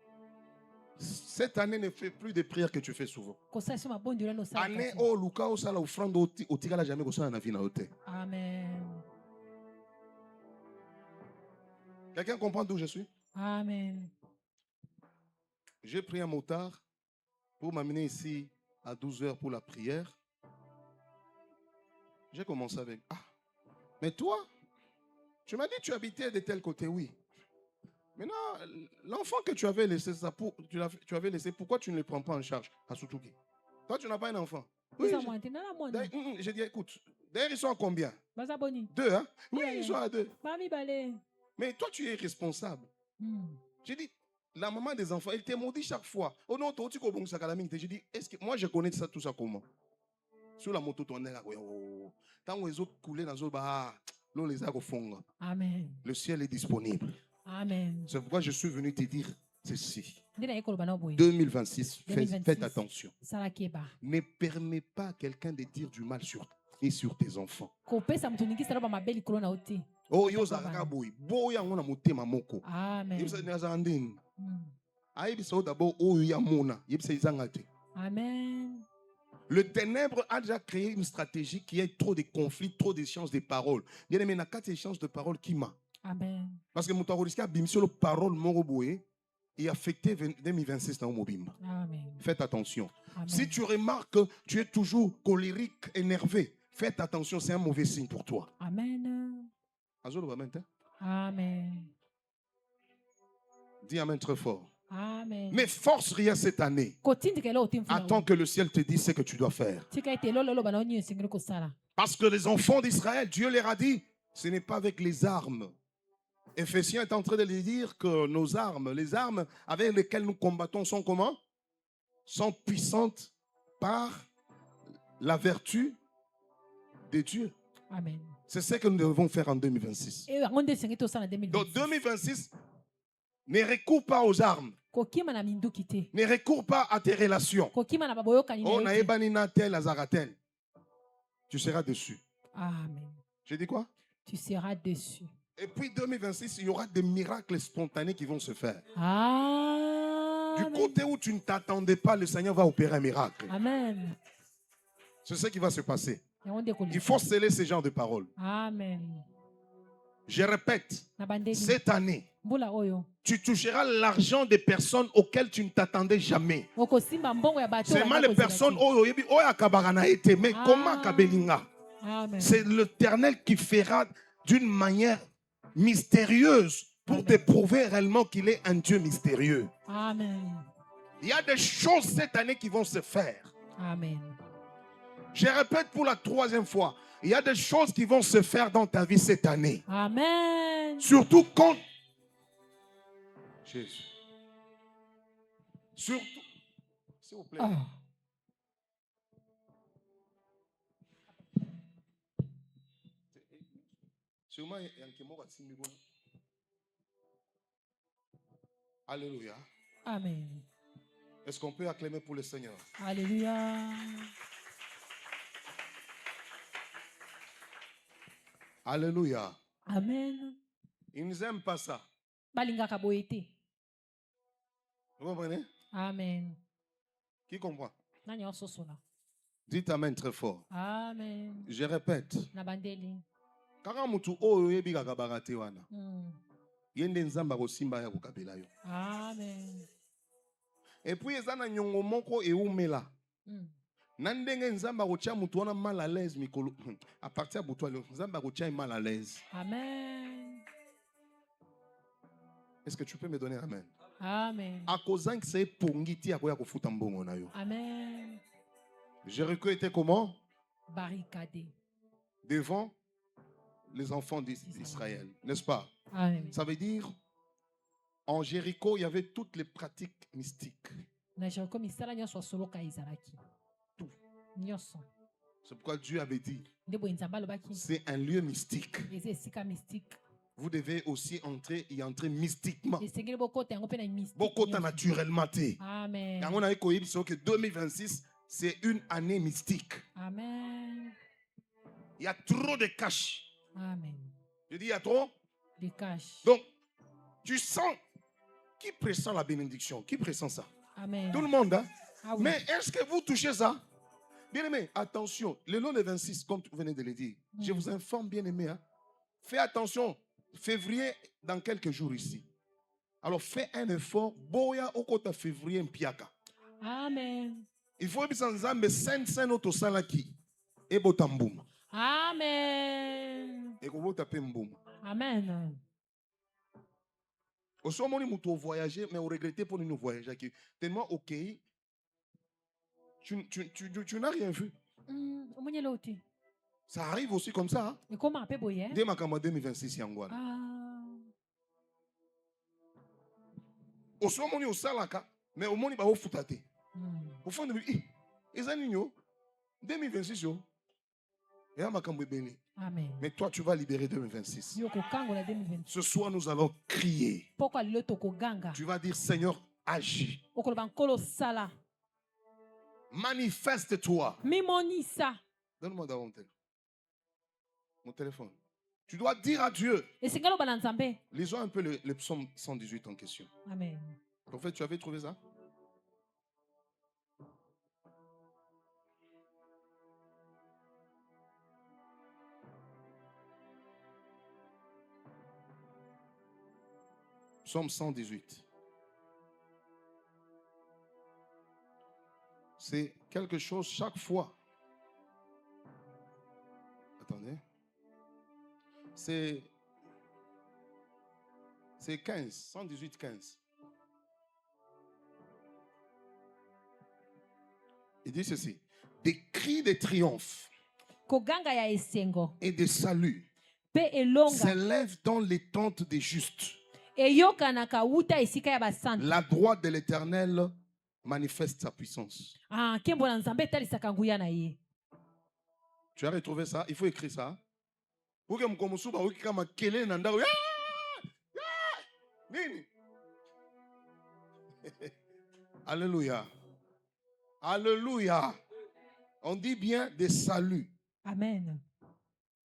Cette année ne fait plus de prières que tu fais souvent. Année oh Luka au sala offrande au tigala jamais ko sala na vie na ote. Amen. Quelqu'un comprend d'où je suis? Amen. J'ai pris un motard pour m'amener ici à 12h pour la prière. J'ai commencé avec mais toi, tu m'as dit que tu habitais de tel côté, oui. Maintenant, l'enfant que tu avais laissé, tu avais laissé, pourquoi tu ne le prends pas en charge à Sutuki? Toi, tu n'as pas un enfant. Oui, j'ai dit, écoute, d'ailleurs, ils sont à combien? 2, hein? Oui, ils sont à 2. Mais toi, tu es responsable. J'ai dit, la maman des enfants, elle te maudit chaque fois. Oh non, toi, tu connais ça, j'ai dit, est-ce que moi, je connais ça, tout ça comment? Sur la moto, ton air, tant que les autres coulaient dans les autres, l'eau les a refondre. Amen. Le ciel est disponible. Amen. C'est pourquoi je suis venu te dire ceci. 2026, faites attention. Ne permets pas à quelqu'un de dire du mal sur tes enfants. Oh, yo zaka boy. Boya ngona mutema moko. Amen. Yebisa nazandini. Ayebisa d'abord oh ya mona. Yebisa izangate. Amen. Le ténèbre a déjà créé une stratégie qui est trop de conflits, trop d'échanges de paroles. Bien aimé, na 4 échanges de paroles qui m'a. Amen. Parce que mon risque a bimé sur le parole moroboé et affecté 2026 dans Mobim. Amen. Faites attention. Amen. Si tu remarques que tu es toujours colérique, énervé, faites attention, c'est un mauvais signe pour toi. Amen. Amen. Dis Amen très fort. Amen. Mais force rien cette année. Attends que le ciel te dise ce que tu dois faire. Parce que les enfants d'Israël, Dieu leur a dit, ce n'est pas avec les armes. Éphésiens est en train de lui dire que nos armes, les armes avec lesquelles nous combattons sont comment? Sont puissantes par la vertu de Dieu. Amen. C'est ce que nous devons faire en 2026. Donc 2026, ne recours pas aux armes. Ne recours pas à tes relations. Tu seras dessus. Amen. J'ai dit quoi? Tu seras dessus. Et puis 2026, il y aura des miracles spontanés qui vont se faire. Amen. Du côté où tu ne t'attendais pas, le Seigneur va opérer un miracle. Amen. C'est ce qui va se passer. Il faut sceller ce genre de paroles. Amen. Je répète, cette année, tu toucheras l'argent des personnes auxquelles tu ne t'attendais jamais. Seulement les personnes mais comment kabelinga? C'est l'Éternel qui fera d'une manière mystérieuse pour te prouver réellement qu'il est un Dieu mystérieux. Amen. Il y a des choses cette année qui vont se faire. Amen. Je répète pour la 3e fois. Il y a des choses qui vont se faire dans ta vie cette année. Amen. Surtout quand... Jésus. Surtout... S'il vous plaît. Oh. Alléluia. Amen. Est-ce qu'on peut acclamer pour le Seigneur? Alléluia. Alléluia. Amen. Ils n'aiment pas ça. Vous comprenez? Amen. Qui comprend? Dites Amen très fort. Amen. Je répète. Amen. Et puis ils ont nyongo moko et umela. Nandenge nzamba kocha mutu wana mal à l'aise mikolo. À partir de toi nzamba kocha mal à l'aise. Amen. Est-ce que tu peux me donner amen? Amen. À cause que c'est pongiti akoya kofuta mbongo na yo. Amen. Jéricho était comment? Barricadé. Devant les enfants d'Israël, n'est-ce pas? Amen. Ça veut dire en Jéricho, il y avait toutes les pratiques mystiques. Tout. C'est pourquoi Dieu avait dit, c'est un lieu mystique. Vous devez aussi y entrer mystiquement. Beaucoup naturellement. Amen. On a écouté que 2026, c'est une année mystique. Amen. Il y a trop de cash. Amen. Je dis, il y a trop de cash. Donc, tu sens qui pressent la bénédiction? Qui pressent ça? Amen. Tout le monde, hein? Ah oui. Mais est-ce que vous touchez ça? Bien-aimé, attention. Le long de 26, comme tu venais de le dire, je vous informe, bien-aimé, hein? Fais attention. Février, dans quelques jours ici. Alors, fais un effort. Boya okota février mpiaka. Amen. Il faut que vous saint auto salaki. Et botamboum. Amen. Et que vous tapez mboum. Amen. Au moment où vous voyagez, mais vous regrettez pour nous voyager. Tellement ok. Tu n'as rien vu. Ça arrive aussi comme ça. Hein? Dès ma campagne 2026, Yangouane. Au moment où vous avez mais au moment où vous avez au fond de lui, ils ont 2026. Amen. Mais toi, tu vas libérer 2026. Ce soir, nous allons crier. Tu vas dire, Seigneur, agis. Manifeste-toi. Mimonisa. Donne-moi mon téléphone. Tu dois dire à Dieu. Lisons un peu le psaume 118 en question. Amen. En fait, tu avais trouvé ça? Psaume 118. C'est quelque chose chaque fois. Attendez. C'est 15, 118, 15. Il dit ceci. Des cris de triomphe et de salut s'élèvent dans les tentes des justes. La droite de l'Éternel manifeste sa puissance. Tu as retrouvé ça? Il faut écrire ça. Alléluia. Alléluia. On dit bien des saluts. Amen.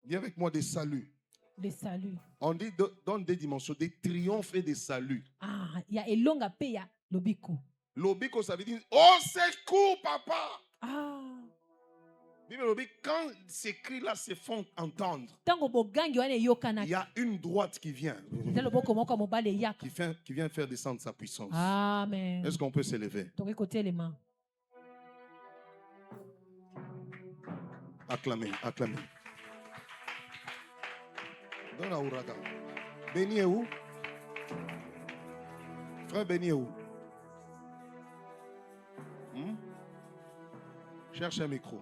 Dis avec moi des saluts. Des saluts. On dit dans des dimensions, des triomphes et des saluts. Ah, il y a elonga peya lobiko. Lobiko, ça veut dire oh secours papa. Ah. Quand ces cris-là se font entendre, il y a une droite qui vient. Qui vient faire descendre sa puissance. Amen. Est-ce qu'on peut s'élever? Acclamez, acclamez. Dans la ouragan. Béni est où? Frère Béni est où? Cherche un micro.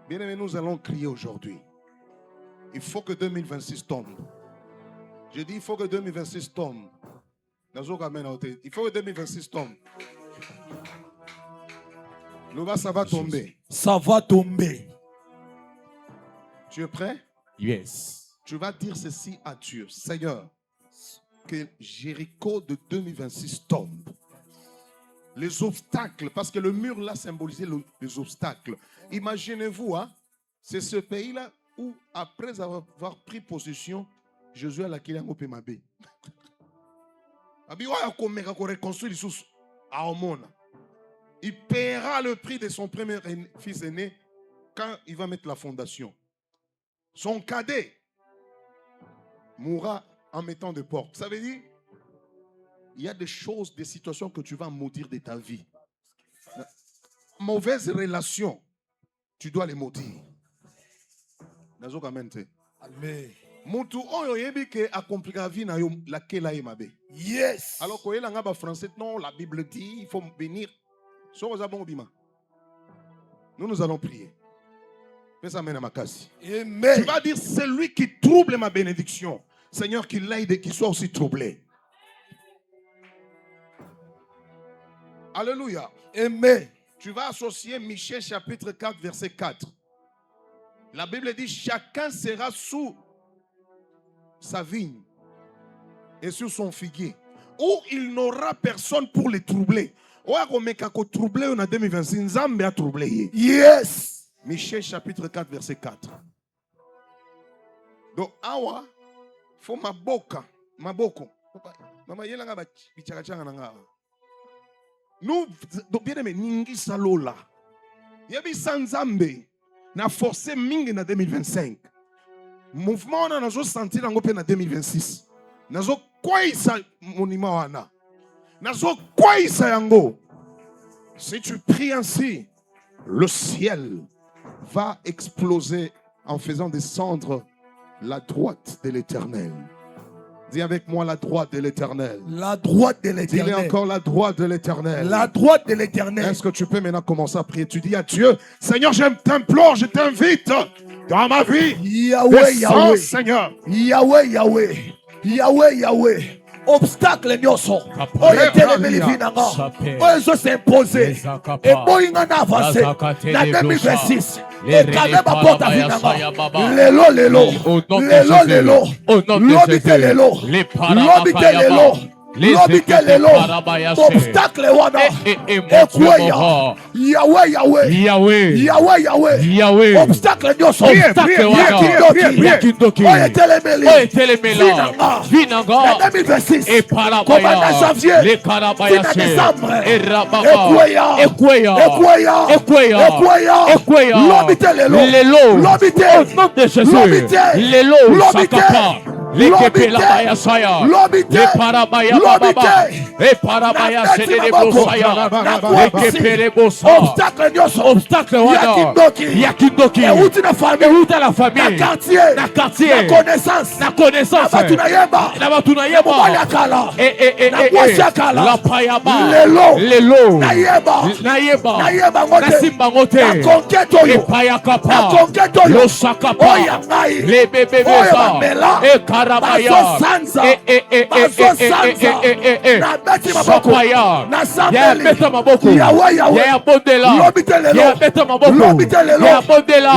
Bien aimé, nous allons crier aujourd'hui. Il faut que 2026 tombe. Je dis il faut que 2026 tombe. Il faut que 2026 tombe. Ça va tomber. Ça va tomber. Tu es prêt? Yes. Tu vas dire ceci à Dieu. Seigneur, que Jéricho de 2026 tombe. Les obstacles, parce que le mur là symbolisait les obstacles. Imaginez-vous, hein, c'est ce pays-là où, après avoir pris possession, Josué a l'acquis en Opémabé. Il paiera le prix de son premier fils aîné quand il va mettre la fondation. Son cadet mourra en mettant des portes. Ça veut dire, il y a des choses, des situations que tu vas maudire de ta vie. Mauvaises relations, tu dois les maudire. Amen. Yes. Alors que la français, non, la Bible dit, il faut bénir. Nous allons prier. Amen. Tu vas dire, celui qui trouble ma bénédiction, Seigneur, qu'il l'aide et qu'il soit aussi troublé. Alléluia. Amen. Tu vas associer Michée chapitre 4 verset 4. La Bible dit chacun sera sous sa vigne et sur son figuier où il n'aura personne pour les troubler. Yes. Michée chapitre 4 verset 4. Donc awa faut maboko. Mama yelanga ba bichakachanga nanga. Nous, bien aimé, ningi salola. Yabi sanzambe na forcé mingi na 2025. Mouvement on a senti dans na 2026. Nazo kwaisa monima wana. Nazo kwaisa yango. Si tu pries ainsi, le ciel va exploser en faisant descendre la droite de l'Éternel. Dis avec moi la droite de l'Éternel. La droite de l'Éternel. Dis encore la droite de l'Éternel. La droite de l'Éternel. Est-ce que tu peux maintenant commencer à prier? Tu dis à Dieu, Seigneur, je t'implore, je t'invite dans ma vie. Yahweh, Yahweh. Seigneur. Yahweh, Yahweh. Yahweh, Yahweh. Obstacle nyoso. Oye telemeli vinanga. Oye zo s'imposer. Et boyinga na avancer. Na 2026. Et kaleba kota vinanga. Lelo. Lobite lelo. Lobite lelo. Lobite lelo. Obstacle wana. Ekweya. Yahweh, Yahweh. Yahweh. Yahweh, Yahweh. Yahweh. Obstacle nyoso. Obstacle wana. Yakindoki. Oye telemeli. Vinanga. 2026. Et parabaya. Commandant janvier. Les carabaya. Fin décembre. Et rababa. Ekweya. Lobite lelo. Lobite. Au nom de Jésus. Lelo. Sakapa. Les kepelabaya saya. Les parabaya bababa. Et parabaya sedebosaya. Les kepelebosa. Obstacle wana. Yakindoki. Et où la famille. La famille. Na quartier. La connaissance. Na batunayeba. La payaba. Lelo. Nayeba. Nasimba ngote. E payakapa. Lo sakapa. Le bebebeza. E karabaya. Sopaya. Ya beta maboko. Ya bondela. Ya beta maboko. Ya bondela.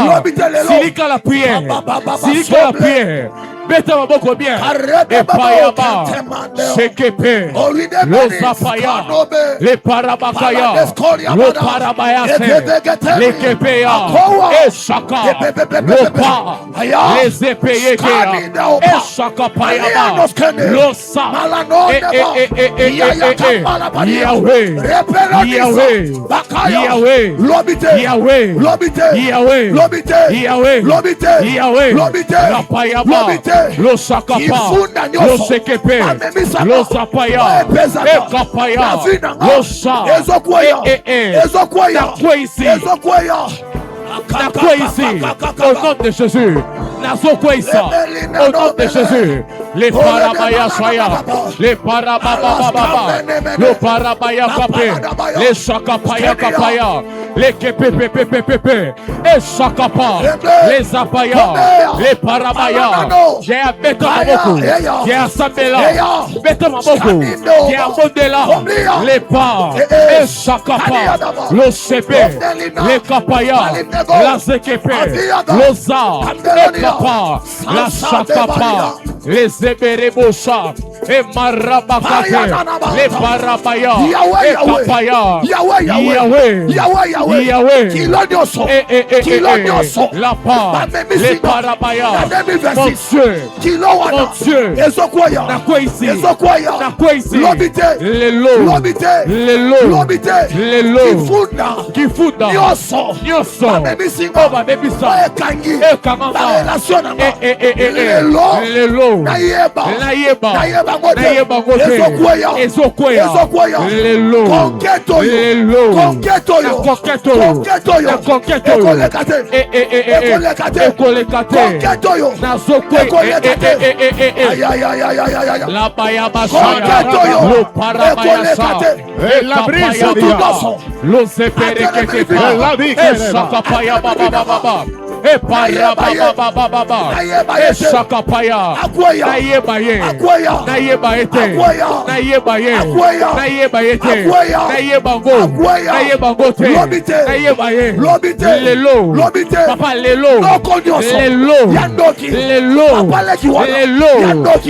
Silika la prière. Silika la prière. Beta maboko bien. E payaba. Sekepe. Lo sapaya. Le parabakaya. Lo parabaya se. Le kepeya. E shaka. Lo pa. Les épeyekea. E shaka payaba. Lo sa. Yahweh. Yahweh. Yahweh. Yahweh. La payaba. Lo sakapa. Lo sekepe. Lo sapaya. E kapaya. Lo sa. Nakwa ici, au nom de Jésus. Nazokwa isa, au nom de Jésus. Les parabaya soya, les parababa, le parabaya kapé, les sakapaya kapaya, les kepepepepepepe, et sakapa, les apaya, les parabaya. J'ai un bêta maboko, j'ai un sambela, bêta maboko, j'ai un modela, les pas, et sakapa, le sepe, les kapaya. La zekepe, loza, ekapa, la sakapa, les eberebosa, et marabakate, les parabaya, et kapaya, Yahweh, la part, les parabaya, mon Dieu, nakwa ici, les lots, Kifunda, Nyoso, Oba Bebisa, Kamama, Lelo, Nayeba, Ezokwaya, Lelo, Conquetoyo, La Bayaba Lo Parabaya, la brisa, Lo Zeperekete, Sakapaya Baba, E Parababa, E Sakapaya, Nayebaye, Nayebaete, Nayebango, Nayebangote, Nayebaye, Lelo, Papa Lelo,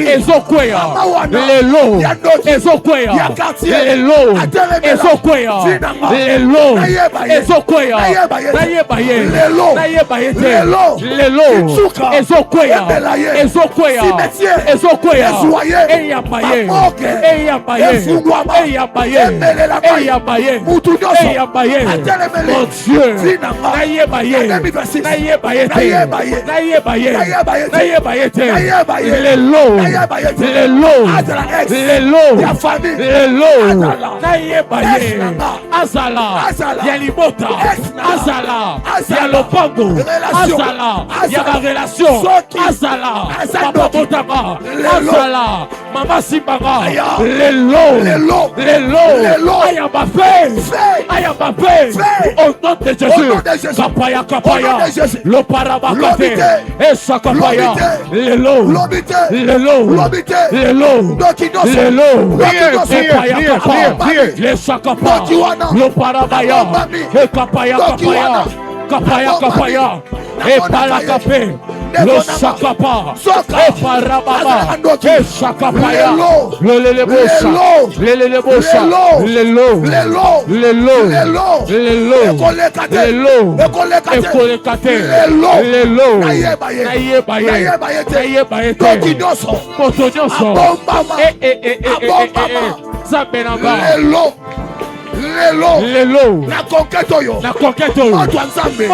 Ezokwaya, Lelo, Ezokwaya, Azala, Yalibota, Azala, Yalopango, Azala, Yaba relation, Azala, Papa Botama, Azala, Mama Simbaga, Lelo, Ayaba fait, au nom de Jésus, Kapaya, le Parabakate, et Sakapaya, Lelo, les Sakapa, le Parabaya, et Kapaya, et Palakapé, lo sakapa, e parababa, e sakapaya, le bosa, le bosa, le lo, ekolekate, le lo, naye baye, potonyoso, zabenamba, Lelo na conquête yo moto nzambe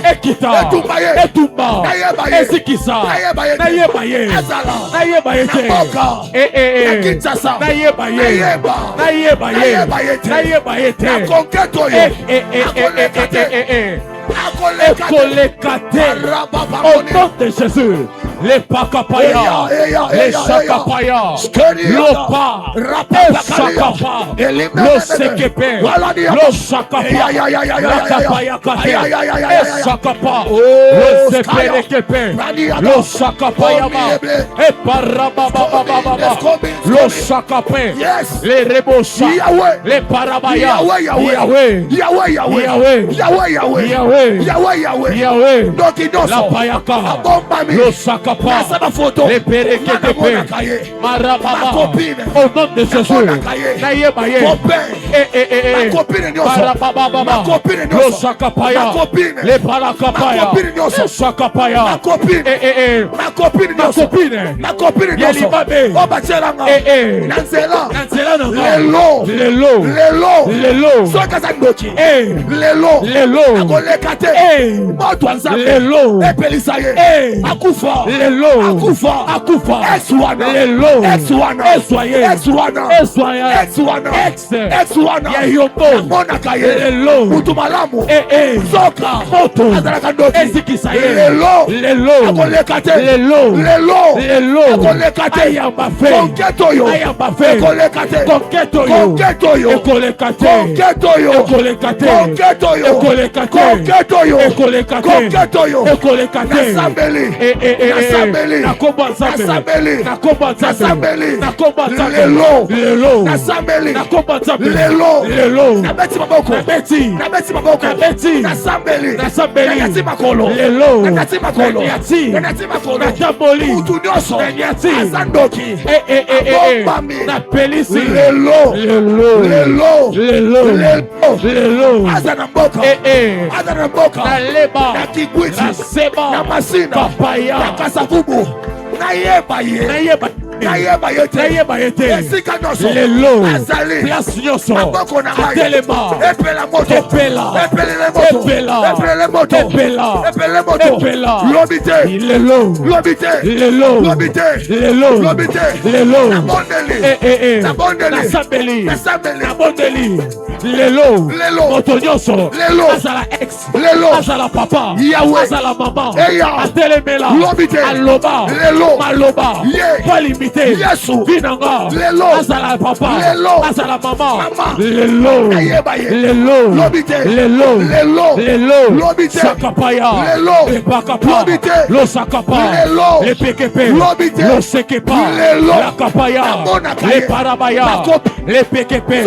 ekita etumba ezikisa nayebaye te na conquête au nom de Jésus. Les pakapaya, les sakapaya, l'opa, sakapa, le sekepe, le sakapa, la kapaya kate, le sakapa, le seperekepe, le sakapayama, et parababababa, le sakape, les rebosa, les parabaya, Yahweh, la payaka, le sakapa. Les pérékétépé, marababa, au nom de Jésus, nayebaye, marababa, le sakapaya, les parakapaya, le sakapaya, ma copine, yelibabe, Akufa, Eswana, Yehioto, Lelo, Mutumalamu, Soka, Moto, Ezikisaye, Lelo, Ayambafe, Lelo, place nyoso, telema, epela, Lelo, motonyoso, azala ex, azala papa, azala maman, atelemela, aloba, maloba, palimite, vinanga, azala papa, azala maman, Lelo, sakapaya, epakapa, lo sakapa, epekepe, lo sekepa, la kapaya, le parabaya, le pekepe,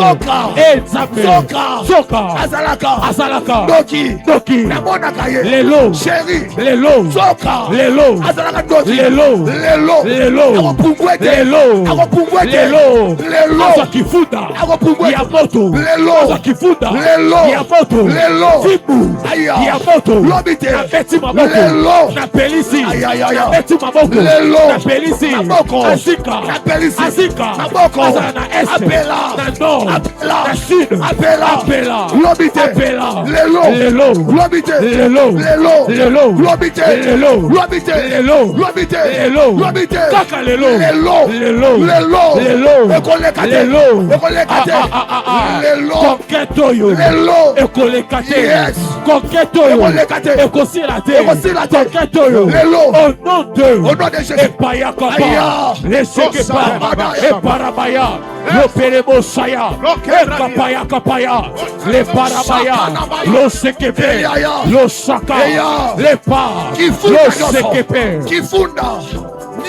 Soka, Azalaka, Doki, Lelo, Soka, Lelo, Azakifunda, Yamoto, Azakifunda, Yamoto, Fibu, Yamoto, Abeti Maboko, na Pelisi, Abeti Maboko, na Pelisi, Azika, Azana Este, na Nord, na Sud, Apela, Kaka Conquêtoyo, au nom de Jésus, les Sekepa, et Parabaya, le Perebosaya, et Kapaya, les Parabaya, le Sekepe, le Saka, les Par, le Sekepe,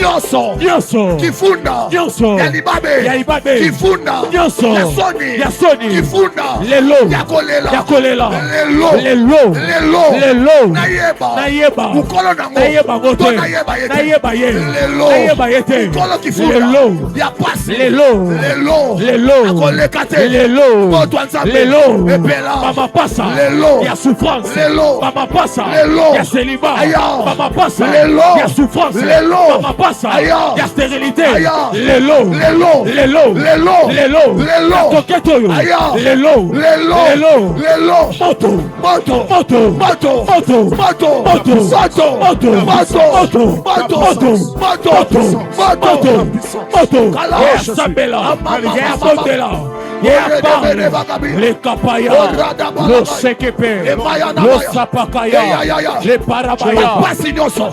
Nyonso. Nyonso. Kifunda. Nyonso. Yalibabe. Yalibabe. Kifunda. Nyonso. Yasoni. Yasoni. Kifunda. Lelo. Yakolela. Yakolela. Lelo. Lelo. Lelo. Lelo. Nayeba. Nayeba. Mukolo nango. Nayeba ngote. Nayeba yete. Nayeba ye. Lelo. Nayeba yete. Mukolo kifunda. Lelo. Ya pasi. Lelo. Lelo. Lelo. Akolekate. Lelo. Moto anzabe. Lelo. Epela. Mama pasa. Lelo. Ya souffrance. Lelo. Mama pasa. Lelo. Ya célibat. Aya. Mama pasa. Lelo. Ya souffrance. Lelo. Mama pasa. Aya. Ya stérilité. Aya. Lelo. Lelo. Lelo. Lelo. Lelo. Lelo. Ya coquette oyo. Aya. Lelo. Lelo. Lelo. Lelo. Moto. Moto. Moto. Moto. Moto. Moto. Moto. Moto. Moto. Moto. Moto. Moto. Moto. Moto. Moto. Kala. Ya Sabela. Ya Mondela. Ya Parle. Les Kapaya. Los Sekepe. Los Sapakaya. Les Parabaya. Papasi nyonso.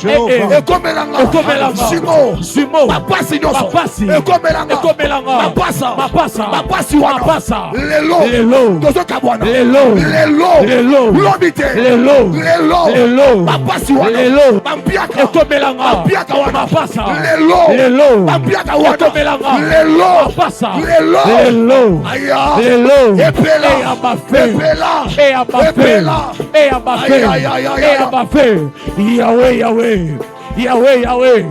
Ekomelanga. Simo. Simo. Papasi nyonso. Papasi. Ekomelanga. Mapasa. Mapasi wana. Mapasa. Lelo. Lelo. Tozokabwana. Lelo. Lelo. Lelo. Lobite. Lelo. Lelo. Lelo. Papasi wana. Lelo. Bampiaka. Ekomelanga. Bampiaka wana. Mapasa. Lelo. Lelo. Bampiaka wana. Ekomelanga. Lelo. Mapasa. Lelo. Lelo. Aya. Lelo. Epela. Et à ma fée. Epela. Et à ma fée. Epela. Et à ma fée. Aïe, aïe, aïe, Et à ma fée. Yahweh, Yahweh. Yahweh, Yahweh.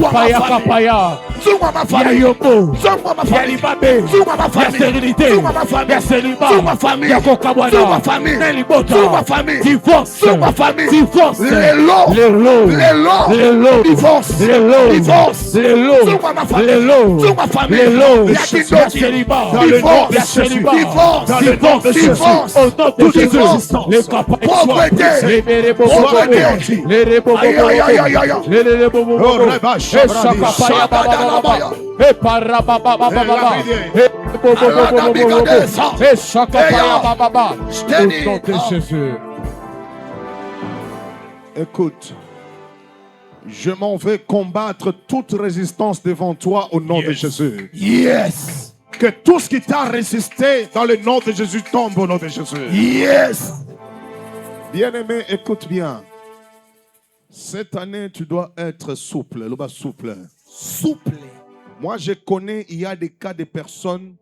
Kapaya, Kapaya. Zungwa ma famille. Yayobo. Zungwa ma famille. Yalibabe. Zungwa ma famille. Stérilité. Zungwa ma famille. Ya célibat. Zungwa famille. Yakokabwana. Zungwa famille. Nelibota. Zungwa famille. Divorce. Zungwa famille. Divorce. Lelo. Lelo. Lelo. Lelo. Divorce. Lelo. Divorce. Lelo. Zungwa ma famille. Lelo. Zungwa famille. Lelo. Yakindoti. Ya célibat. Divorce. Ya célibat. Divorce. Dans le nom de Jésus. Divorce. Au nom de Jésus. Divorce. Les capailles. Pauvreté. Les Pauvreté. Les rebobo. Aïe, aïe, aïe, aïe, aïe. Les rebobo. Oh, Reba, Shabradi. Et parababa. Et et Shakapaya Baba. Au nom de Jésus. Écoute, je m'en vais combattre toute résistance devant toi au nom de Jésus. Yes. Que tout ce qui t'a résisté dans le nom de Jésus tombe au nom de Jésus. Yes. Bien-aimé, écoute bien. Cette année, tu dois être souple. Le bas souple. Souple. Moi, je connais, il y a des cas de personnes,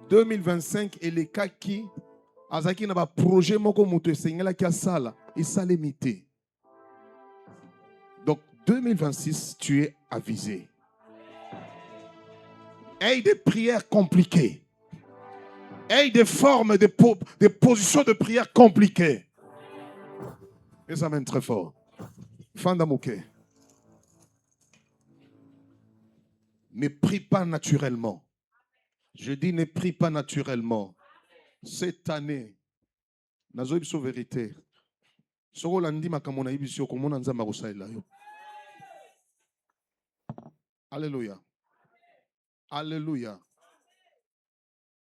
2025, et les cas qui, Azaki n'a pas projet, moko muto, Seigneur qui a ça là, il s'est limité. Donc, 2026, tu es avisé. Aie des prières compliquées. Aie des formes, des positions de prière compliquées. Et ça mène très fort. Fandamouké. Ne prie pas naturellement. Je dis ne prie pas naturellement. Cette année, nazo biso vérité. Soko landi makamona ibisio komona nzamba kosalela yo. Alléluia. Alléluia.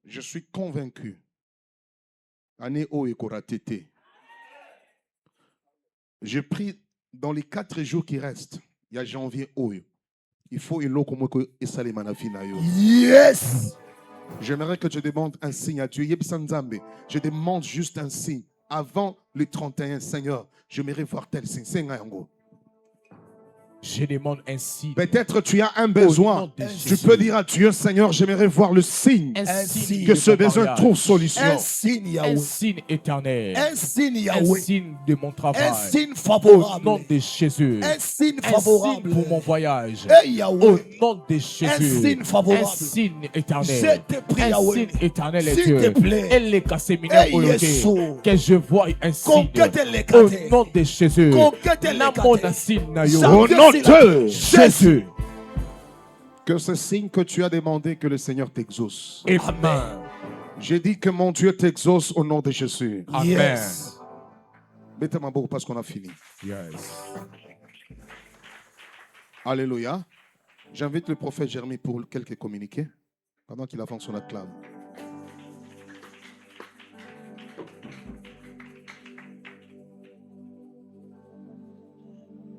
Je suis convaincu. Année o ekoratete. Je prie dans les 4 jours qui restent. Il y a janvier o. Il faut Yes. J'aimerais que tu demandes un signe à Dieu. Je demande juste un signe. Avant le 31, Seigneur, j'aimerais voir tel signe. Je demande un signe. Peut-être tu as un besoin. Tu peux dire à Dieu, Seigneur, j'aimerais voir le signe. Que ce besoin trouve solution. Un signe, Yahweh. Un signe éternel. Un signe, Un Yahweh. signe de mon travail. Un signe favorable. Au nom de Jésus. Un signe Un favorable. signe pour mon voyage. Hey, Yahweh. Au nom de Jésus. Un signe favorable. Un signe éternel. Je te prie, un Yahweh. signe éternel, S'il Dieu. te plaît. Elle est cassée, mineur, Hey, Yesu. que je vois un signe. Au nom de Jésus. Namona signe na yo. Au nom de Jésus. Que ce signe que tu as demandé, que le Seigneur t'exauce. Amen. J'ai dit que mon Dieu t'exauce au nom de Jésus. Amen. Yes. Mettez-moi beaucoup parce qu'on a fini. Yes. Alléluia. J'invite le prophète Jérémie pour quelques communiqués pendant qu'il avance son acclame.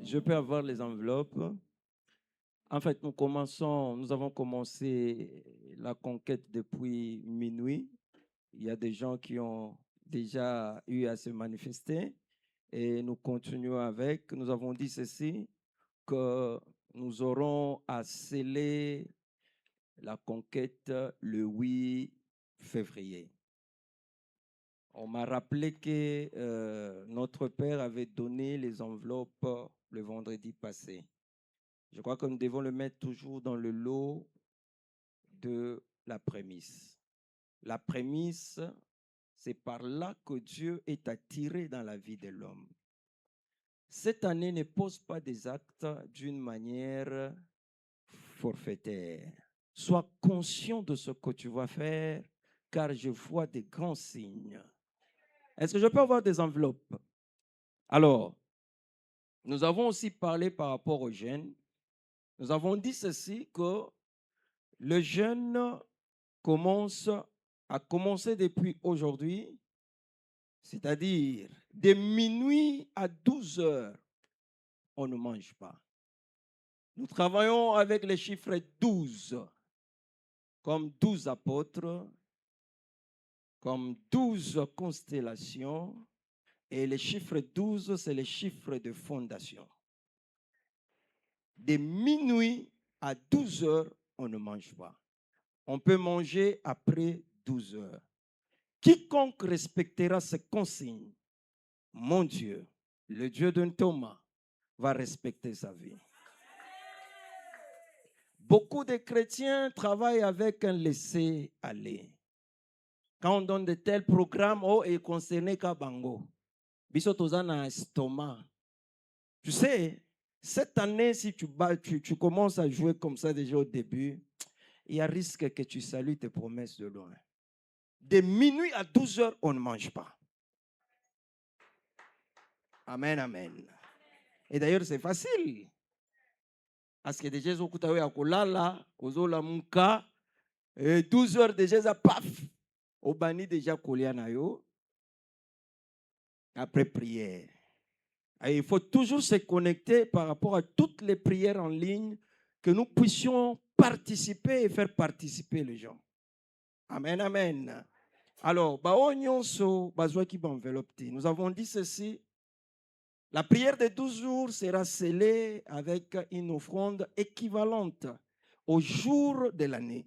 Je peux avoir les enveloppes. En fait, nous avons commencé la conquête depuis minuit. Il y a des gens qui ont déjà eu à se manifester et nous continuons avec. Nous avons dit ceci, que nous aurons à sceller la conquête le 8 février. On m'a rappelé que notre père avait donné les enveloppes le vendredi passé. Je crois que nous devons le mettre toujours dans le lot de la prémisse. La prémisse, c'est par là que Dieu est attiré dans la vie de l'homme. Cette année ne pose pas des actes d'une manière forfaitaire. Sois conscient de ce que tu vas faire, car je vois des grands signes. Est-ce que je peux avoir des enveloppes? Alors, nous avons aussi parlé par rapport aux jeunes. Nous avons dit ceci, que le jeûne a commencé depuis aujourd'hui, c'est-à-dire de minuit à 12 heures, on ne mange pas. Nous travaillons avec les chiffres 12, comme 12 apôtres, comme 12 constellations, et le chiffre 12, c'est le chiffre de fondation. De minuit à 12 heures, on ne mange pas. On peut manger après 12 heures. Quiconque respectera ces consignes, mon Dieu, le Dieu d'un Thomas, va respecter sa vie. Beaucoup de chrétiens travaillent avec un laisser-aller. Quand on donne de tels programmes, oh, et concerné Kabango, Bisotozana estomac. Tu sais, cette année, si tu commences à jouer comme ça déjà au début, il y a risque que tu salues tes promesses de loin. De minuit à 12 heures, on ne mange pas. Amen, amen. Et d'ailleurs, c'est facile. Parce que déjà, et 12 heures déjà, paf, au bani déjà Kolianayo. Après prière. Et il faut toujours se connecter par rapport à toutes les prières en ligne, que nous puissions participer et faire participer les gens. Amen, amen. Alors, nous avons dit ceci. La prière de 12 jours sera scellée avec une offrande équivalente au jour de l'année.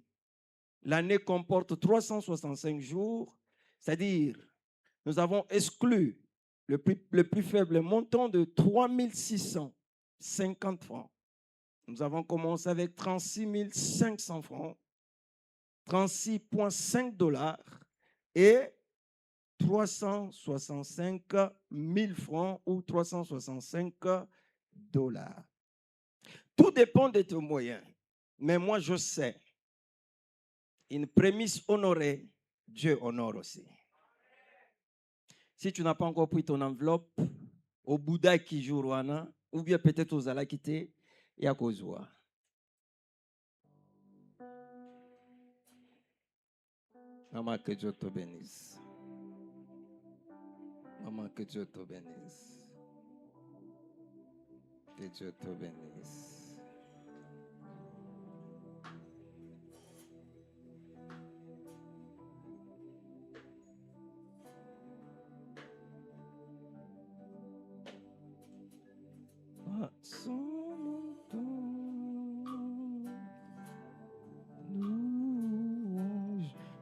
L'année comporte 365 jours, c'est-à-dire nous avons exclu le plus faible montant de 3650 francs. Nous avons commencé avec 36 500 francs, 36,5 $ et 365 000 francs ou 365 $. Tout dépend de tes moyens. Mais moi, je sais, une prémisse honorée, Dieu honore aussi. Si tu n'as pas encore pris ton enveloppe, au Bouddha qui joue Rwanda, ou bien peut-être aux Alakité, il y a Kozwa. Maman, que Dieu te bénisse. Maman, que Dieu te bénisse. Que Dieu te bénisse.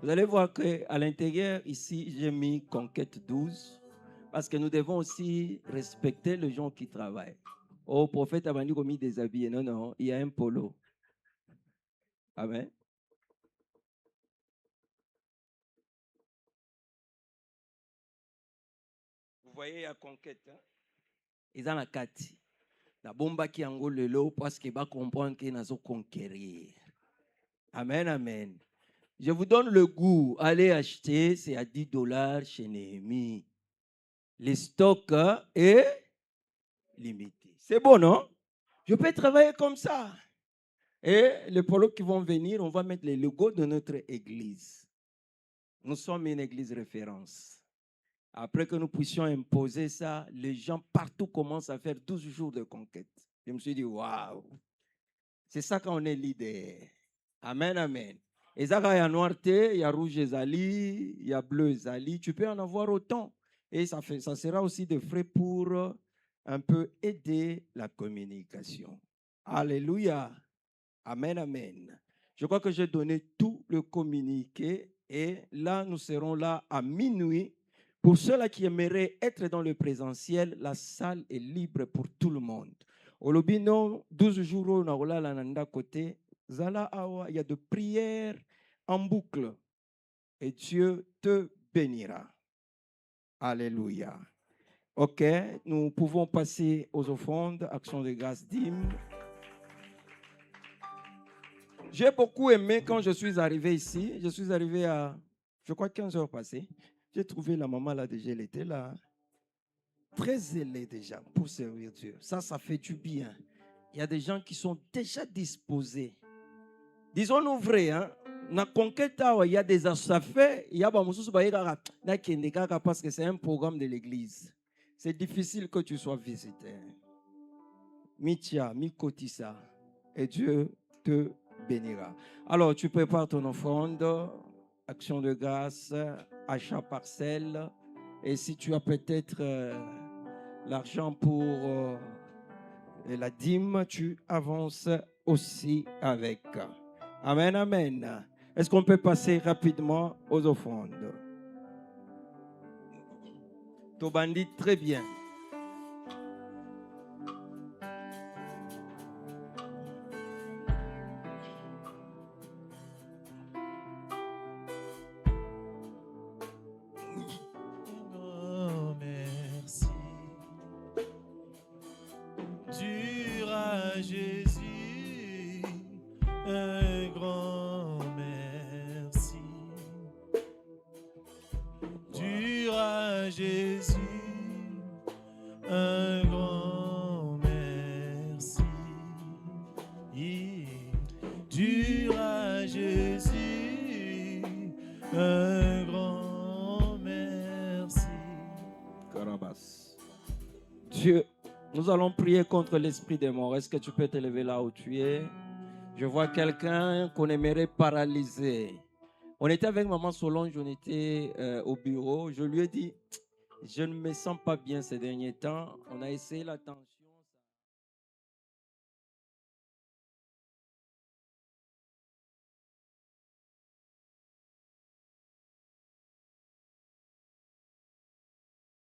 Vous allez voir qu'à l'intérieur, ici, j'ai mis Conquête 12, parce que nous devons aussi respecter les gens qui travaillent. Oh, prophète Abani Gomi déshabillé. Non, non, il y a un polo. Amen. Vous voyez, il y a Conquête. Hein? Ils ont la carte. La bombe qui en le lot parce qu'il va comprendre qu'il n'a pas conquérir. Amen, amen. Je vous donne le goût. Allez acheter, c'est à 10 $ chez Néhémie. Le stock est limité. C'est bon, non? Je peux travailler comme ça. Et les polos qui vont venir, on va mettre les logos de notre église. Nous sommes une église référence. Après que nous puissions imposer ça, les gens partout commencent à faire 12 jours de conquête. Je me suis dit, waouh! C'est ça quand on est leader. Amen, amen. Et ça, il y a noir, il y a rouge Zali, il y a bleu Zali. Tu peux en avoir autant. Et ça sera aussi des frais pour un peu aider la communication. Alléluia. Amen, amen. Je crois que j'ai donné tout le communiqué et là, nous serons là à minuit. Pour ceux-là qui aimeraient être dans le présentiel, la salle est libre pour tout le monde. Au lobino, 12 jours, on a là côté. Zala awa, il y a de prières en boucle et Dieu te bénira. Alléluia. Ok, nous pouvons passer aux offrandes, actions de grâce, dîmes. J'ai beaucoup aimé quand je suis arrivé ici. Je suis arrivé à, je crois, 15 heures passées. J'ai trouvé la maman là déjà, elle était là. Très zélée déjà pour servir Dieu. Ça fait du bien. Il y a des gens qui sont déjà disposés. Disons-nous vrai, hein. Na conquête, il y a des affaires, il y a parce que c'est un programme de l'église. C'est difficile que tu sois visité. Mitia, Mikotissa, et Dieu te bénira. Alors, tu prépares ton offrande, action de grâce, achat parcelle. Et si tu as peut-être l'argent pour la dîme, tu avances aussi avec. Amen, amen. Est-ce qu'on peut passer rapidement aux offrandes? Tobandi, très bien. Dieu, nous allons prier contre l'esprit des morts. Est-ce que tu peux te lever là où tu es? Je vois quelqu'un qu'on aimerait paralyser. On était avec maman Solange, on était au bureau. Je lui ai dit, je ne me sens pas bien ces derniers temps. On a essayé la tension.